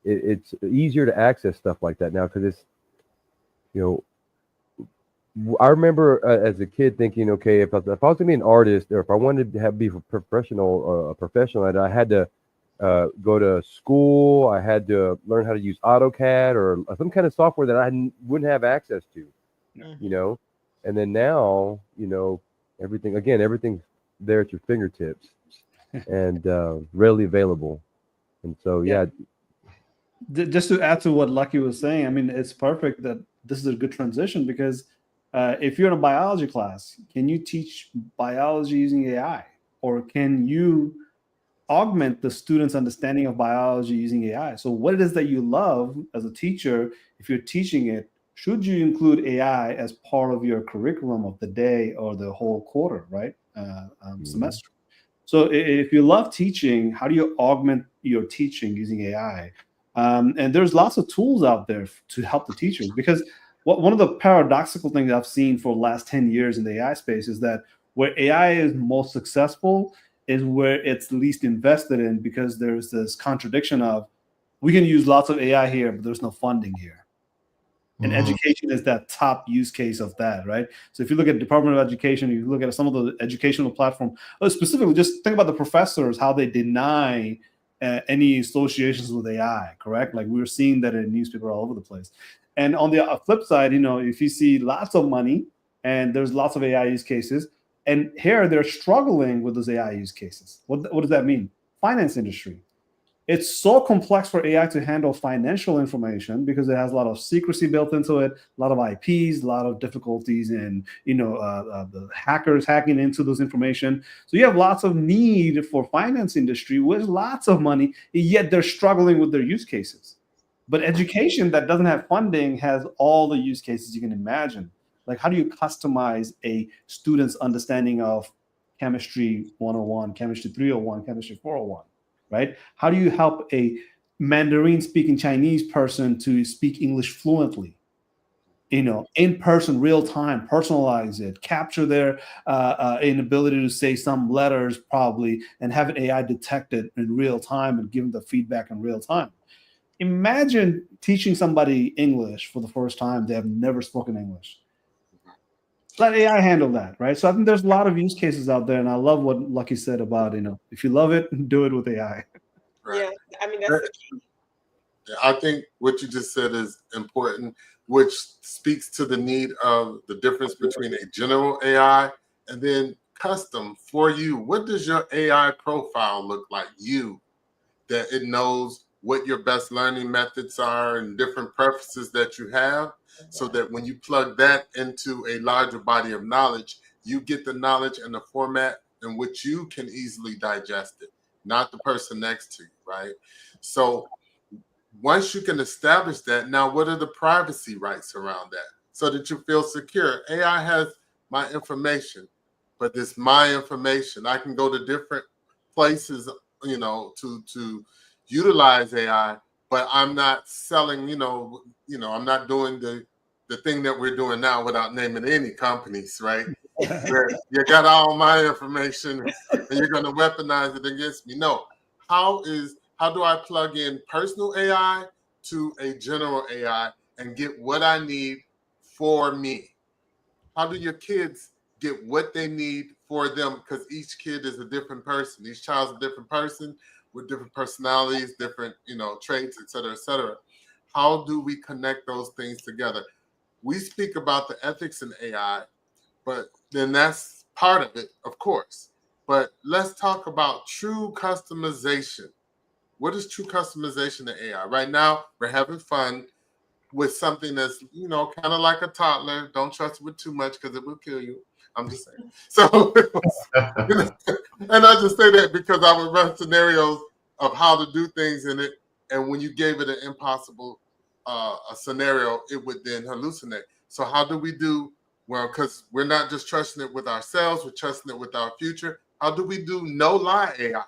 it's easier to access stuff like that now because it's you know I remember as a kid thinking, okay, if I was going to be an artist or if I wanted to be a professional, I had to go to school. I had to learn how to use AutoCAD or some kind of software that wouldn't have access to, And then now, everything's there at your fingertips and readily available. And so, yeah. Just to add to what Lucky was saying, I mean, it's perfect that this is a good transition because if you're in a biology class, can you teach biology using AI? Or can you augment the students' understanding of biology using AI? So what it is that you love as a teacher, if you're teaching it, should you include AI as part of your curriculum of the day or the whole quarter, right? Semester. So if you love teaching, how do you augment your teaching using AI? And there's lots of tools out there to help the teachers, because one of the paradoxical things I've seen for the last 10 years in the AI space is that where AI is most successful is where it's least invested in, because there's this contradiction of we can use lots of AI here, but there's no funding here. And education is that top use case of that, right? So if you look at Department of Education, you look at some of the educational platform, specifically just think about the professors, how they deny any associations with AI, correct? Like we're seeing that in newspaper all over the place. And on the flip side, if you see lots of money and there's lots of AI use cases, and here they're struggling with those AI use cases. What does that mean? Finance industry. It's so complex for AI to handle financial information because it has a lot of secrecy built into it, a lot of IPs, a lot of difficulties in, the hackers hacking into those information. So you have lots of need for finance industry with lots of money, yet they're struggling with their use cases. But education that doesn't have funding has all the use cases you can imagine. Like, how do you customize a student's understanding of chemistry 101, chemistry 301, chemistry 401? Right? How do you help a Mandarin-speaking Chinese person to speak English fluently? In person, real time, personalize it, capture their inability to say some letters probably, and have an AI detect it in real time and give them the feedback in real time. Imagine teaching somebody English for the first time. They have never spoken English. Let AI handle that, right? So I think there's a lot of use cases out there, and I love what Lucky said about, if you love it, do it with AI. Right. Yeah, I mean, that's the key. I think what you just said is important, which speaks to the need of the difference between a general AI and then custom for you. What does your AI profile look like? That it knows what your best learning methods are and different preferences that you have, so that when you plug that into a larger body of knowledge, you get the knowledge in the format in which you can easily digest it, not the person next to you, right? So once you can establish that, now what are the privacy rights around that so that you feel secure? AI has my information, but it's my information. I can go to different places, to utilize AI, but I'm not selling, I'm not doing the thing that we're doing now without naming any companies, right? Where you got all my information and you're going to weaponize it against me. No. How do I plug in personal AI to a general AI and get what I need for me? How do your kids get what they need for them? Because each kid is a different person. Each child's a different person with different personalities, different, traits, et cetera, et cetera. How do we connect those things together? We speak about the ethics in AI, but then that's part of it, of course. But let's talk about true customization. What is true customization in AI? Right now, we're having fun. with something that's, kind of like a toddler. Don't trust it with too much because it will kill you. I'm just saying. So, and I just say that because I would run scenarios of how to do things in it. And when you gave it an impossible a scenario, it would then hallucinate. So how do we do, well, because we're not just trusting it with ourselves, we're trusting it with our future. How do we do no lie AI?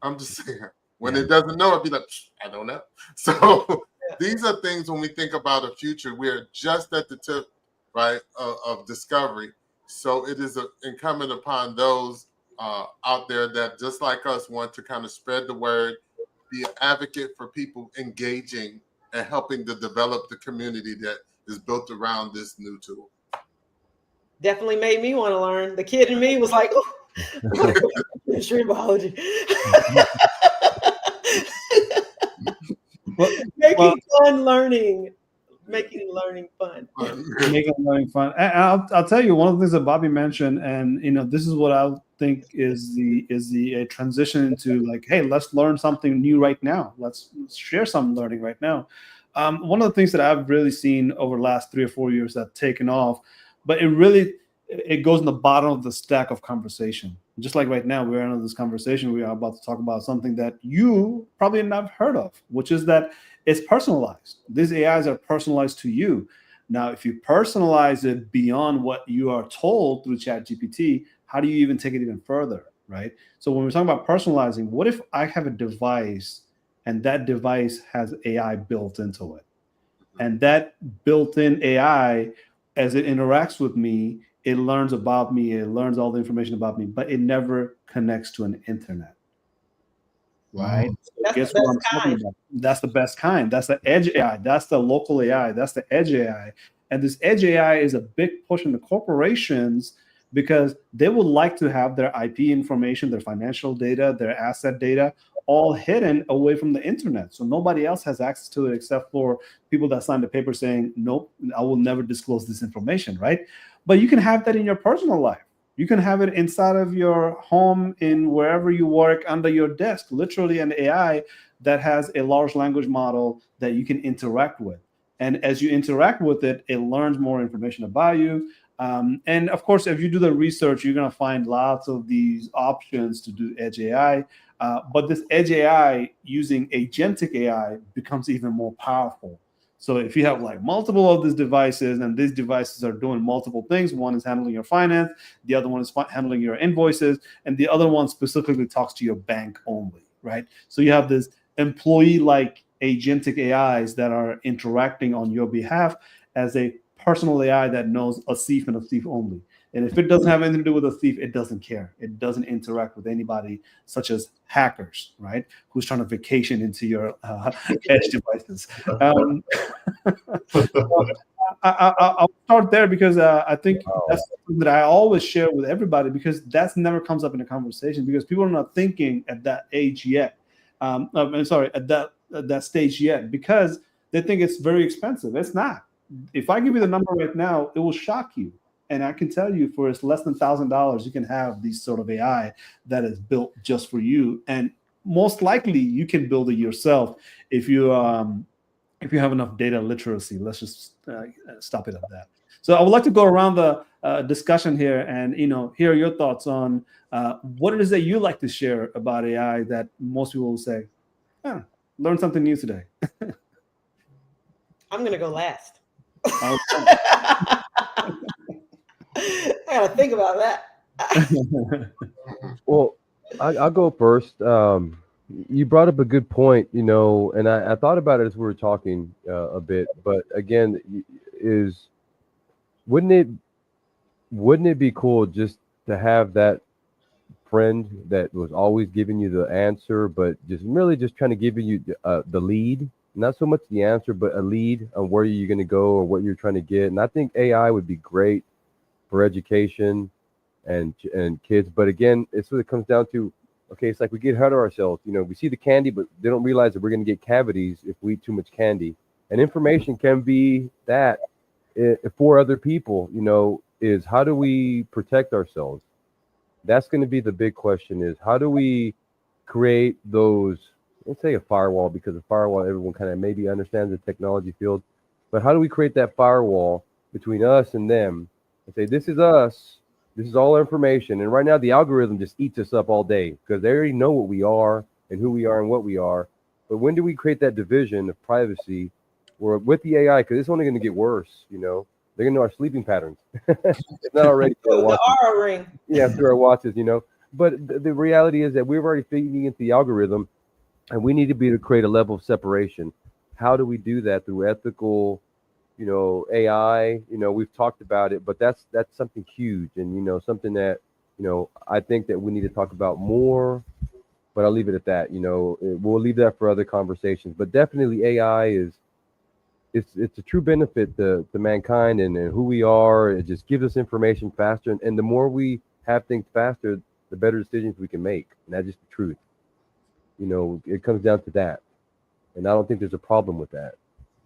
I'm just saying, when it doesn't know, it'd be like, I don't know. So these are things when we think about a future, we're just at the tip, right, of discovery. So it is incumbent upon those out there that, just like us, want to kind of spread the word, be an advocate for people engaging and helping to develop the community that is built around this new tool. Definitely made me want to learn. The kid in me was like, oh, extreme biology. Making fun learning. Making learning fun. Making learning fun. And I'll tell you one of the things that Bobby mentioned, and this is what I think is the transition into like, hey, let's learn something new right now. Let's share some learning right now. One of the things that I've really seen over the last 3 or 4 years that taken off, but it goes in the bottom of the stack of conversation. Just like right now, we're in this conversation. We are about to talk about something that you probably not heard of, which is that it's personalized. These AIs are personalized to you. Now, if you personalize it beyond what you are told through ChatGPT, how do you even take it even further, right? So when we're talking about personalizing, what if I have a device and that device has AI built into it? And that built-in AI, as it interacts with me, it learns about me, it learns all the information about me, but it never connects to an internet. Right? So guess what I'm talking about? That's the best kind. That's the edge AI. That's the local AI. That's the edge AI. And this edge AI is a big push in the corporations because they would like to have their IP information, their financial data, their asset data, all hidden away from the internet. So nobody else has access to it except for people that signed the paper saying, nope, I will never disclose this information, right? But you can have that in your personal life. You can have it inside of your home, in wherever you work, under your desk, literally an AI that has a large language model that you can interact with. And as you interact with it, it learns more information about you. And of course, if you do the research, you're going to find lots of these options to do edge AI. But this edge AI using agentic AI becomes even more powerful. So if you have like multiple of these devices and these devices are doing multiple things, one is handling your finance, the other one is handling your invoices, and the other one specifically talks to your bank only, right? So you have this employee-like agentic AIs that are interacting on your behalf as a personal AI that knows a thief and a thief only. And if it doesn't have anything to do with a thief, it doesn't care. It doesn't interact with anybody, such as hackers, right? Who's trying to vacation into your edge devices. I'll start there because I think that's something that I always share with everybody, because that's never comes up in a conversation because people are not thinking at that age yet. I'm sorry, at that stage yet, because they think it's very expensive. It's not. If I give you the number right now, it will shock you. And I can tell you, for it's less than $1,000, you can have these sort of AI that is built just for you. And most likely, you can build it yourself if you have enough data literacy. Let's just stop it at that. So I would like to go around the discussion here and hear your thoughts on what it is that you like to share about AI that most people will say, learn something new today. I'm going to go last. I gotta think about that. Well, I'll go first. You brought up a good point, and I thought about it as we were talking a bit. But again, wouldn't it be cool just to have that friend that was always giving you the answer, but just trying to give you the lead, not so much the answer, but a lead on where you're going to go or what you're trying to get. And I think AI would be great for education and kids. But again, it's what it comes down to. Okay, it's like we get ahead of ourselves. We see the candy, but they don't realize that we're going to get cavities if we eat too much candy. And information can be that for other people, is how do we protect ourselves? That's going to be the big question, is how do we create those, let's say a firewall, because a firewall, everyone kind of maybe understands the technology field. But how do we create that firewall between us and them and say, this is us, this is all our information? And right now, the algorithm just eats us up all day because they already know what we are and who we are and what we are. But when do we create that division of privacy where with the AI, because it's only going to get worse, you know, they're going to know our sleeping patterns. It's not already through our watches. The Aura ring. Yeah, through our watches, you know. But the reality is that we're already feeding into the algorithm, and we need to be to create a level of separation. How do we do that? Through ethical, you know, AI. You know, we've talked about it, but that's something huge, and you know, something that, you know, I think that we need to talk about more. But I'll leave it at that. You know, we'll leave that for other conversations. But definitely, AI is it's a true benefit to mankind and who we are. It just gives us information faster, and the more we have things faster, the better decisions we can make. And that's just the truth. You know, it comes down to that. And I don't think there's a problem with that.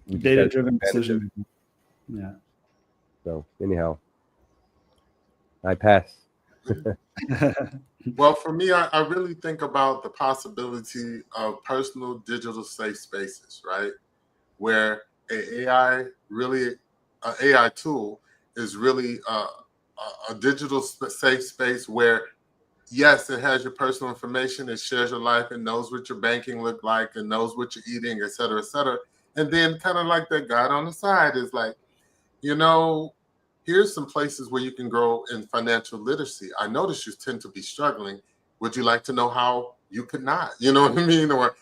Data-driven decision. Yeah. So anyhow, I pass. Well, for me, I really think about the possibility of personal digital safe spaces, right? Where an AI tool is really a digital safe space where, yes, it has your personal information, it shares your life, and knows what your banking look like, and knows what you're eating, et cetera, et cetera. And then kind of like that guide on the side is like, you know, here's some places where you can grow in financial literacy. I notice you tend to be struggling. Would you like to know how you could not? You know what I mean? Or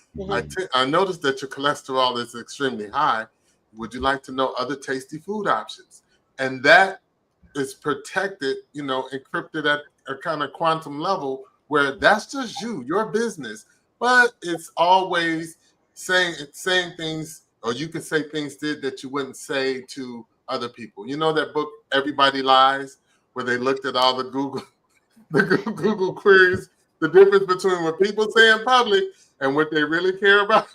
I noticed that your cholesterol is extremely high. Would you like to know other tasty food options? And that is protected, you know, encrypted at a kind of quantum level where that's just you, your business. But it's always saying things, or you can say things that you wouldn't say to other people. You know that book, Everybody Lies, where they looked at all the Google queries, the difference between what people say in public and what they really care about.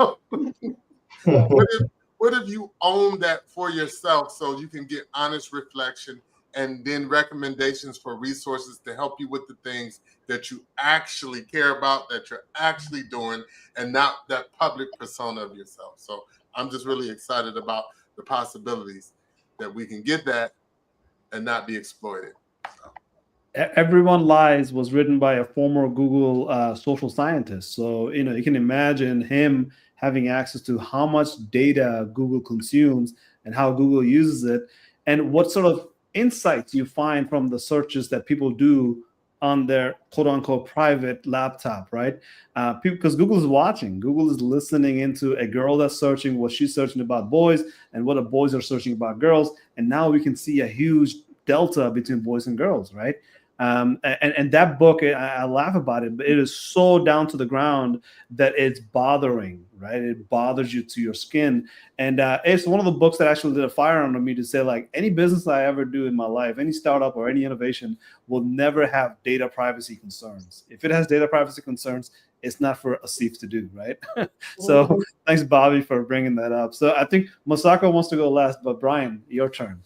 What if you own that for yourself so you can get honest reflection and then recommendations for resources to help you with the things that you actually care about, that you're actually doing, and not that public persona of yourself. So I'm just really excited about the possibilities that we can get that and not be exploited. Everyone Lies was written by a former Google social scientist. So, you know, you can imagine him having access to how much data Google consumes and how Google uses it, and what sort of insights you find from the searches that people do on their quote unquote private laptop, right? Because Google is watching. Google is listening into a girl that's searching what she's searching about boys and what the boys are searching about girls. And now we can see a huge delta between boys and girls, right? And that book, I laugh about it, but it is so down to the ground that it's bothering, right? It bothers you to your skin. And it's one of the books that actually lit a fire under me to say, like, any business I ever do in my life, any startup or any innovation will never have data privacy concerns. If it has data privacy concerns, it's not for a thief to do, right? So thanks, Bobby, for bringing that up. So I think Masako wants to go last, but Brian, your turn.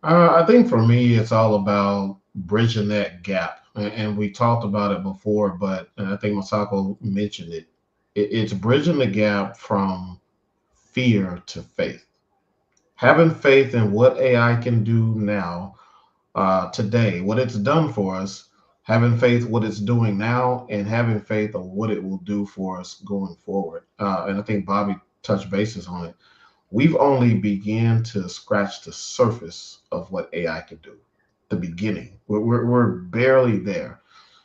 I think for me, it's all about bridging that gap. And we talked about it before, but I think Masako mentioned it. It's bridging the gap from fear to faith. Having faith in what AI can do now, today, what it's done for us, having faith what it's doing now, and having faith of what it will do for us going forward. And I think Bobby touched bases on it. We've only began to scratch the surface of what AI can do, the beginning. We're barely there.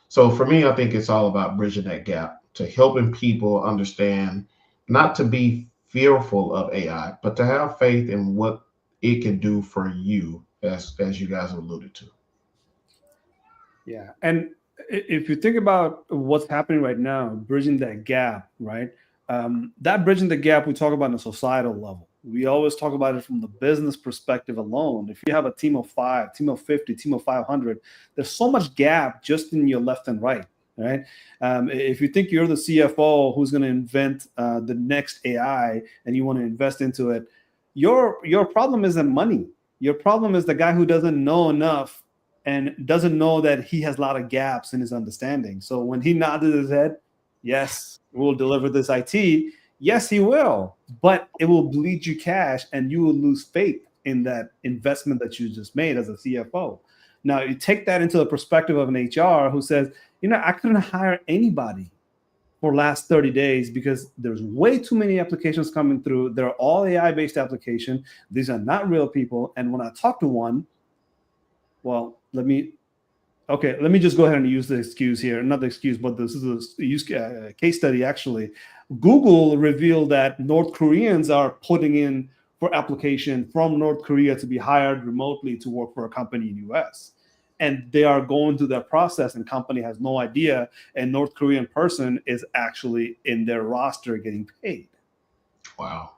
So for me, I think it's all about bridging that gap to helping people understand, not to be fearful of AI, but to have faith in what it can do for you, as you guys alluded to. Yeah. And if you think about what's happening right now, bridging that gap, right? That bridging the gap we talk about on a societal level. We always talk about it from the business perspective alone. If you have a team of 5, team of 50, team of 500, there's so much gap just in your left and right, right? If you think you're the CFO who's going to invent the next AI and you want to invest into it, your problem isn't money. Your problem is the guy who doesn't know enough and doesn't know that he has a lot of gaps in his understanding. So when he nodded his head, yes, we'll deliver this IT, Yes, he will, but it will bleed you cash and you will lose faith in that investment that you just made as a CFO. Now, you take that into the perspective of an HR who says, I couldn't hire anybody for last 30 days because there's way too many applications coming through. They're all AI-based applications. These are not real people. And when I talk to one, well, let me just go ahead and use the excuse here. Not the excuse, but this is a case study, actually. Google revealed that North Koreans are putting in for application from North Korea to be hired remotely to work for a company in US. And they are going through that process and company has no idea. And North Korean person is actually in their roster getting paid. Wow.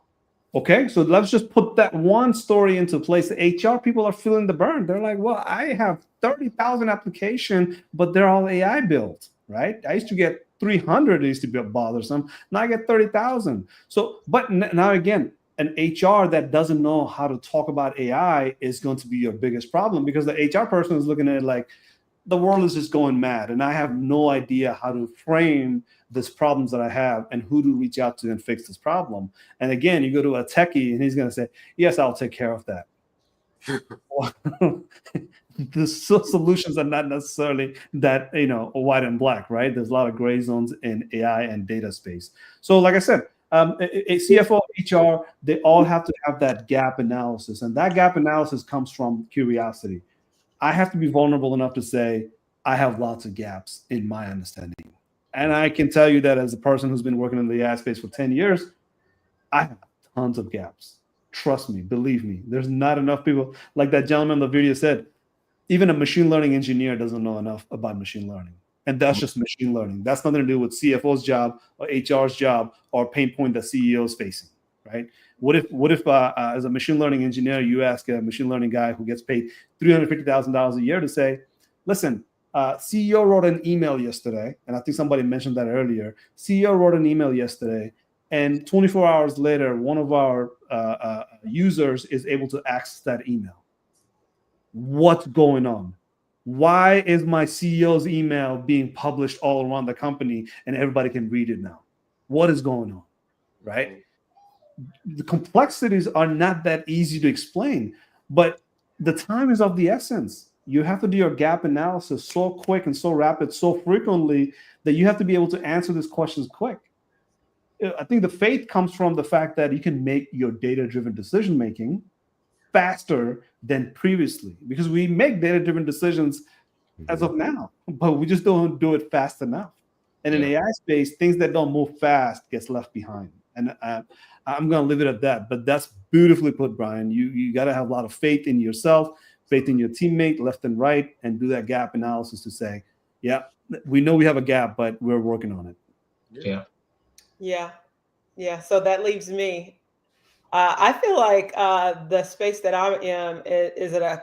Okay, so let's just put that one story into place. The HR people are feeling the burn. They're like, well, I have 30,000 applications, but they're all AI built, right? I used to get 300. It used to be bothersome. Now I get 30,000. So, but now again, an HR that doesn't know how to talk about AI is going to be your biggest problem because the HR person is looking at it like the world is just going mad and I have no idea how to frame these problems that I have and who to reach out to and fix this problem. And again, you go to a techie and he's going to say, yes, I'll take care of that. The solutions are not necessarily that, white and black, right? There's a lot of gray zones in AI and data space. So like I said, a CFO, HR, they all have to have that gap analysis. And that gap analysis comes from curiosity. I have to be vulnerable enough to say, I have lots of gaps in my understanding. And I can tell you that as a person who's been working in the AI space for 10 years, I have tons of gaps. Trust me, believe me. There's not enough people, like that gentleman in the video said, even a machine learning engineer doesn't know enough about machine learning. And that's just machine learning. That's nothing to do with CFO's job or HR's job or pain point that CEO is facing, right? What if as a machine learning engineer, you ask a machine learning guy who gets paid $350,000 a year to say, listen, CEO wrote an email yesterday, and I think somebody mentioned that earlier. CEO wrote an email yesterday, and 24 hours later, one of our users is able to access that email. What's going on? Why is my CEO's email being published all around the company and everybody can read it now? What is going on, right? The complexities are not that easy to explain, but the time is of the essence. You have to do your gap analysis so quick and so rapid, so frequently that you have to be able to answer these questions quick. I think the faith comes from the fact that you can make your data-driven decision-making faster than previously, because we make data-driven decisions as of now, but we just don't do it fast enough. And in AI space, things that don't move fast gets left behind. And I'm going to leave it at that. But that's beautifully put, Brian. You got to have a lot of faith in yourself, faith in your teammate, left and right, and do that gap analysis to say, yeah, we know we have a gap, but we're working on it. Yeah. So that leaves me. I feel like the space that I'm in is an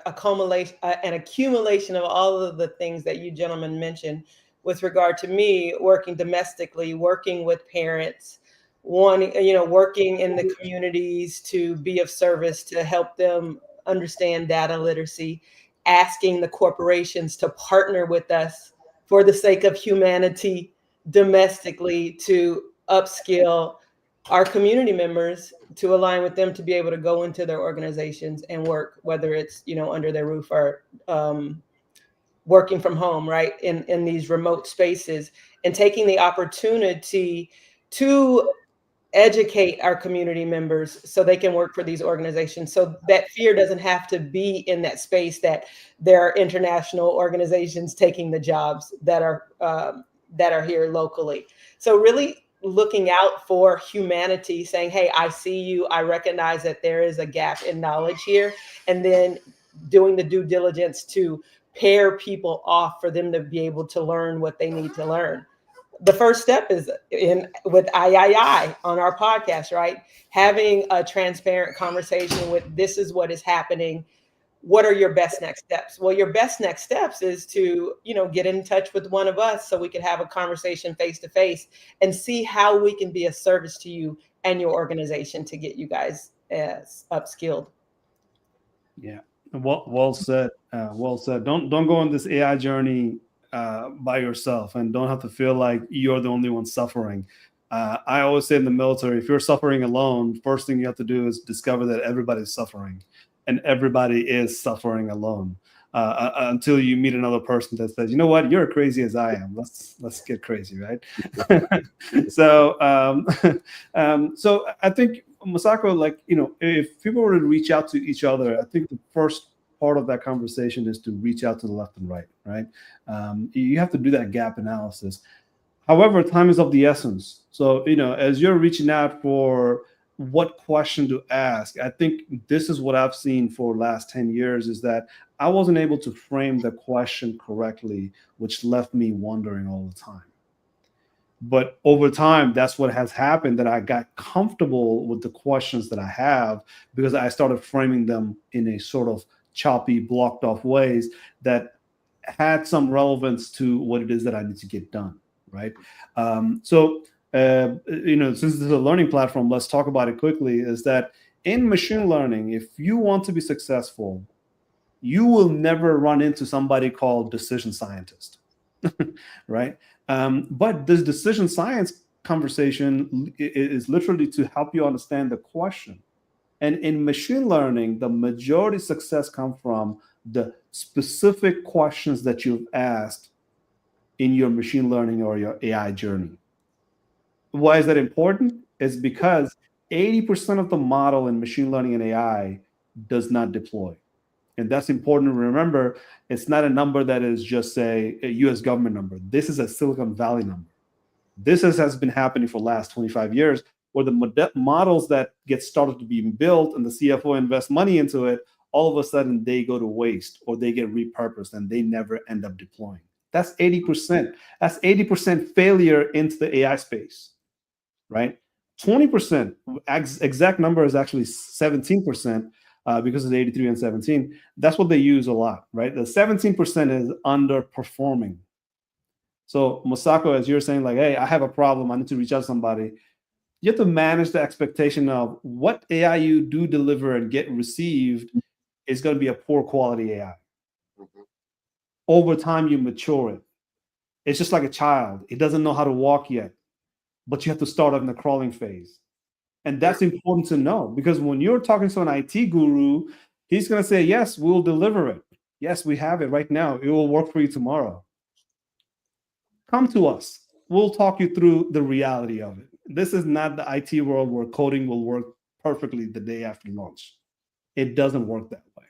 accumulation of all of the things that you gentlemen mentioned with regard to me working domestically, working with parents, working in the communities to be of service, to help them understand data literacy, asking the corporations to partner with us for the sake of humanity domestically to upskill our community members to align with them to be able to go into their organizations and work, whether it's, under their roof or working from home, right, in these remote spaces, and taking the opportunity to educate our community members so they can work for these organizations, so that fear doesn't have to be in that space that there are international organizations taking the jobs that are here locally. So really looking out for humanity, saying, hey, I see you, I recognize that there is a gap in knowledge here, and then doing the due diligence to pair people off for them to be able to learn what they need to learn. The first step is with III on our podcast, right? Having a transparent conversation with, this is what is happening. What are your best next steps? Well, your best next steps is to, get in touch with one of us so we can have a conversation face to face and see how we can be a service to you and your organization to get you guys upskilled. Yeah, well said. Well said. Don't go on this AI journey by yourself, and don't have to feel like you're the only one suffering. I always say in the military, if you're suffering alone, first thing you have to do is discover that everybody's suffering, and everybody is suffering alone. Until you meet another person that says, you know what, you're crazy as I am. Let's get crazy, right? So so I think, Masako, like, if people were to reach out to each other, I think the first part of that conversation is to reach out to the left and right? You have to do that gap analysis. However, time is of the essence. So, as you're reaching out for what question to ask, I think this is what I've seen for the last 10 years is that I wasn't able to frame the question correctly, which left me wondering all the time. But over time, that's what has happened, that I got comfortable with the questions that I have because I started framing them in a sort of choppy, blocked off ways that had some relevance to what it is that I need to get done, right? So, since this is a learning platform, let's talk about it quickly, is that in machine learning, if you want to be successful, you will never run into somebody called decision scientist, right? But this decision science conversation is literally to help you understand the question. And in machine learning, the majority of success comes from the specific questions that you've asked in your machine learning or your AI journey. Why is that important? It's because 80% of the model in machine learning and AI does not deploy. And that's important to remember. It's not a number that is just, say, a US government number. This is a Silicon Valley number. This has been happening for the last 25 years, where the models that get started to be built and the CFO invests money into it, all of a sudden they go to waste or they get repurposed and they never end up deploying. That's 80%. That's 80% failure into the AI space, right? 20%, exact number is actually 17%. Because it's 83 and 17, that's what they use a lot, right? The 17% is underperforming. So Masako, as you're saying, like, hey, I have a problem, I need to reach out to somebody. You have to manage the expectation of what AI you do deliver and get received is going to be a poor quality AI. Over time, you mature it. It's just like a child. It doesn't know how to walk yet, but you have to start in the crawling phase. And that's important to know, because when you're talking to an IT guru, he's going to say, yes, we'll deliver it. Yes, we have it right now. It will work for you tomorrow. Come to us. We'll talk you through the reality of it. This is not the IT world where coding will work perfectly the day after launch. It doesn't work that way.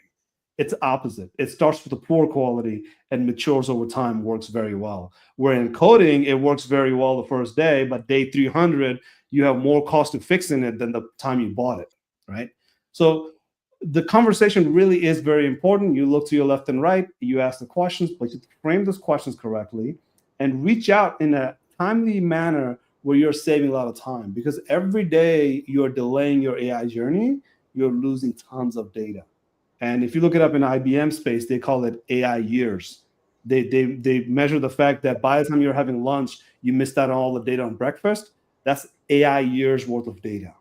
It's opposite. It starts with a poor quality and matures over time, works very well. Where in coding, it works very well the first day, but day 300, you have more cost of fixing it than the time you bought it, right? So the conversation really is very important. You look to your left and right, you ask the questions, but you frame those questions correctly and reach out in a timely manner where you're saving a lot of time, because every day you're delaying your AI journey, you're losing tons of data. And if you look it up in IBM space, they call it AI years. They measure the fact that by the time you're having lunch, you missed out on all the data on breakfast. That's AI years worth of data.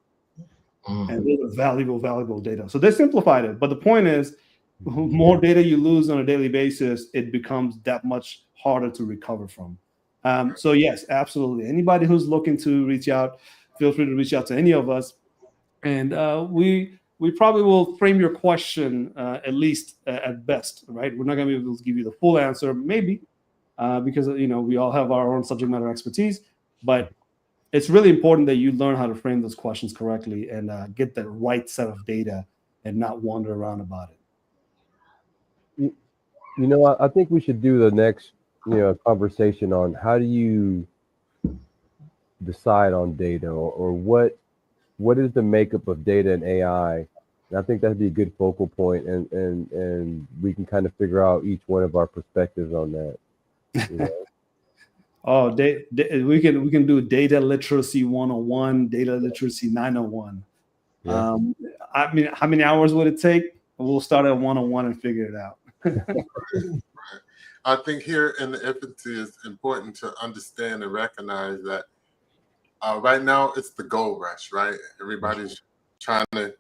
And those are valuable data. So they simplified it. But the point is, more data you lose on a daily basis, it becomes that much harder to recover from. So yes, absolutely. Anybody who's looking to reach out, feel free to reach out to any of us. And we probably will frame your question at least at best, right? We're not going to be able to give you the full answer, maybe, because we all have our own subject matter expertise. But it's really important that you learn how to frame those questions correctly and get the right set of data and not wander around about it. I think we should do the next conversation on how do you decide on data, or what is the makeup of data and AI. And I think that'd be a good focal point, and we can kind of figure out each one of our perspectives on that. Oh, we can do data literacy 101, data literacy 901. Yeah. I mean, how many hours would it take? We'll start at 101 and figure it out. Right. I think here in the infancy, it's important to understand and recognize that right now it's the gold rush, right? Everybody's trying to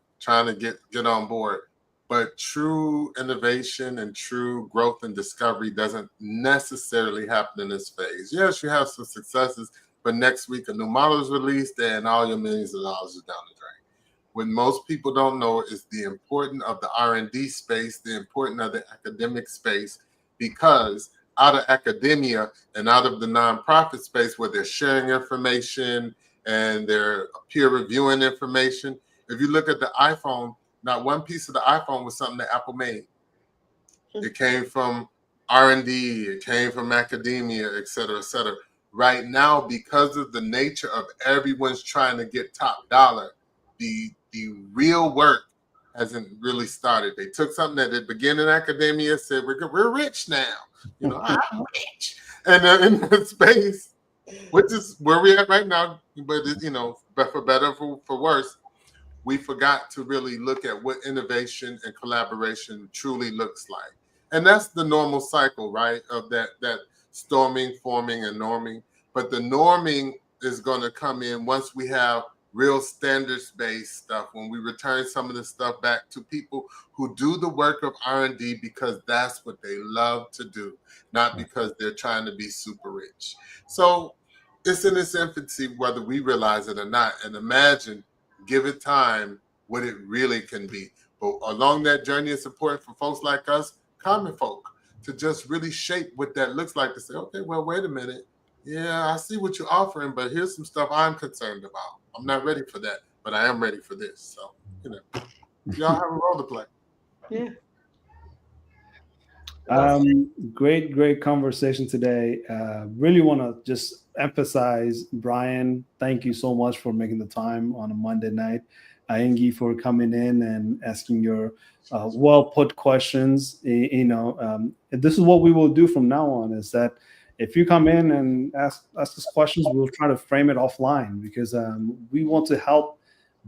get on board, but true innovation and true growth and discovery doesn't necessarily happen in this phase. Yes, you have some successes, but next week a new model is released and all your millions of dollars is down the drain. What most people don't know is the importance of the R&D space, the importance of the academic space, because out of academia and out of the nonprofit space where they're sharing information and they're peer reviewing information. If you look at the iPhone, not one piece of the iPhone was something that Apple made. It came from R&D, it came from academia, et cetera, et cetera. Right now, because of the nature of everyone's trying to get top dollar, the real work hasn't really started. They took something that had begun in academia, said we're rich now. You know, I'm rich, and in that space, which is where we're at right now. But you know, but for better for worse, we forgot to really look at what innovation and collaboration truly looks like, and that's the normal cycle, right? Of that storming, forming, and norming. But the norming is going to come in once we have real standards-based stuff, when we return some of the stuff back to people who do the work of R&D because that's what they love to do, not because they're trying to be super rich. So it's in its infancy, whether we realize it or not. And imagine, give it time, what it really can be. But along that journey, it's important for folks like us, common folk, to just really shape what that looks like, to say, okay, well, wait a minute. Yeah, I see what you're offering, but here's some stuff I'm concerned about. I'm not ready for that, but I am ready for this. So, you know, y'all have a role to play. Yeah. Great conversation today. Really want to just emphasize, Brian, thank you so much for making the time on a Monday night. Ingi, for coming in and asking your well-put questions. You know, this is what we will do from now on, is that if you come in and ask us questions, we'll try to frame it offline, because we want to help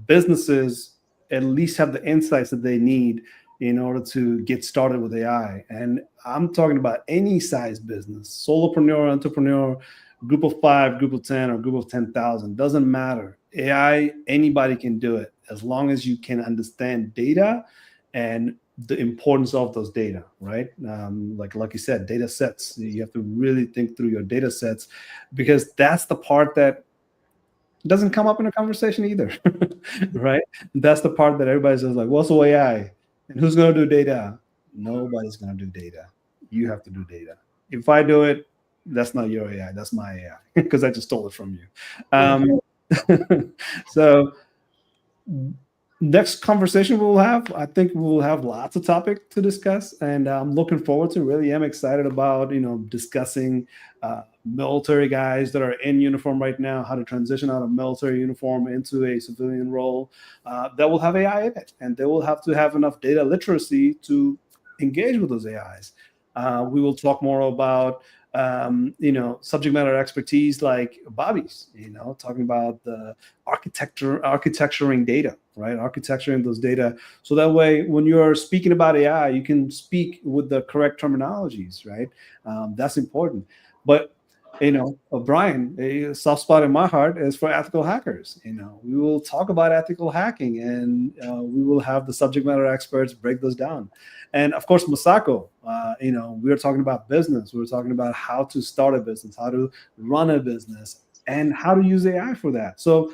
businesses at least have the insights that they need in order to get started with AI. And I'm talking about any size business, solopreneur, entrepreneur, group of 5, group of 10, or group of 10,000, doesn't matter. AI, anybody can do it, as long as you can understand data and the importance of those data, right? Like you said, data sets. You have to really think through your data sets, because that's the part that doesn't come up in a conversation either, right? That's the part that everybody's just like, what's AI? And who's going to do data? Nobody's going to do data. You have to do data. If I do it, that's not your AI. That's my AI, because I just stole it from you. So next conversation we'll have, I think we'll have lots of topic to discuss, and I'm looking forward to, really am excited about, you know, discussing military guys that are in uniform right now, how to transition out of military uniform into a civilian role that will have AI in it, and they will have to have enough data literacy to engage with those AIs. We will talk more about you know, subject matter expertise like Bobby's, you know, talking about the architecturing data, right? Architecturing those data. So that way, when you're speaking about AI, you can speak with the correct terminologies, right? That's important. But, you know, Brian, a soft spot in my heart is for ethical hackers. You know, we will talk about ethical hacking, and we will have the subject matter experts break those down. And of course, Masako, you know, we were talking about business. We were talking about how to start a business, how to run a business, and how to use AI for that. So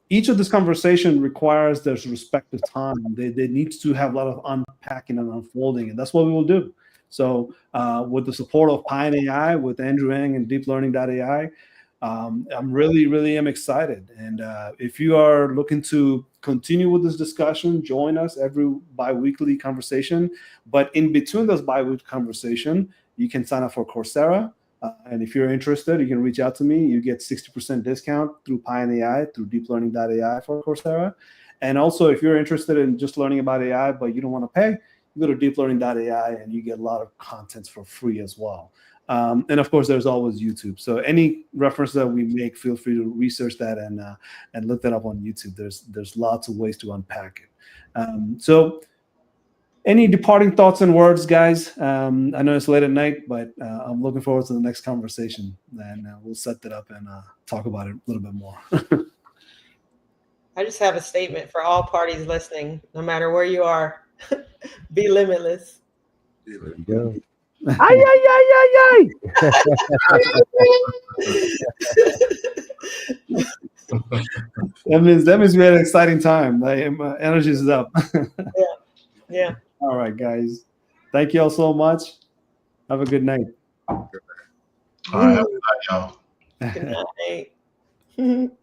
each of this conversation requires their respective time. They need to have a lot of unpacking and unfolding, and that's what we will do. So with the support of Pine AI, with Andrew Ng and deeplearning.ai, I'm really am excited. And if you are looking to continue with this discussion, join us every bi-weekly conversation. But in between those bi-weekly conversation, you can sign up for Coursera. And if you're interested, you can reach out to me. You get 60% discount through Pine AI, through deeplearning.ai for Coursera. And also, if you're interested in just learning about AI, but you don't want to pay, you go to deeplearning.ai and you get a lot of contents for free as well. And of course, there's always YouTube. So any reference that we make, feel free to research that and look that up on YouTube. There's lots of ways to unpack it. So any departing thoughts and words, guys? I know it's late at night, but I'm looking forward to the next conversation, and we'll set that up and talk about it a little bit more. I just have a statement for all parties listening, no matter where you are. Be limitless. There you go. Ay, ay, ay, ay, ay. That means we had an exciting time. My energy is up. Yeah. All right, guys. Thank you all so much. Have a good night. All right, have a good night, y'all. Good night.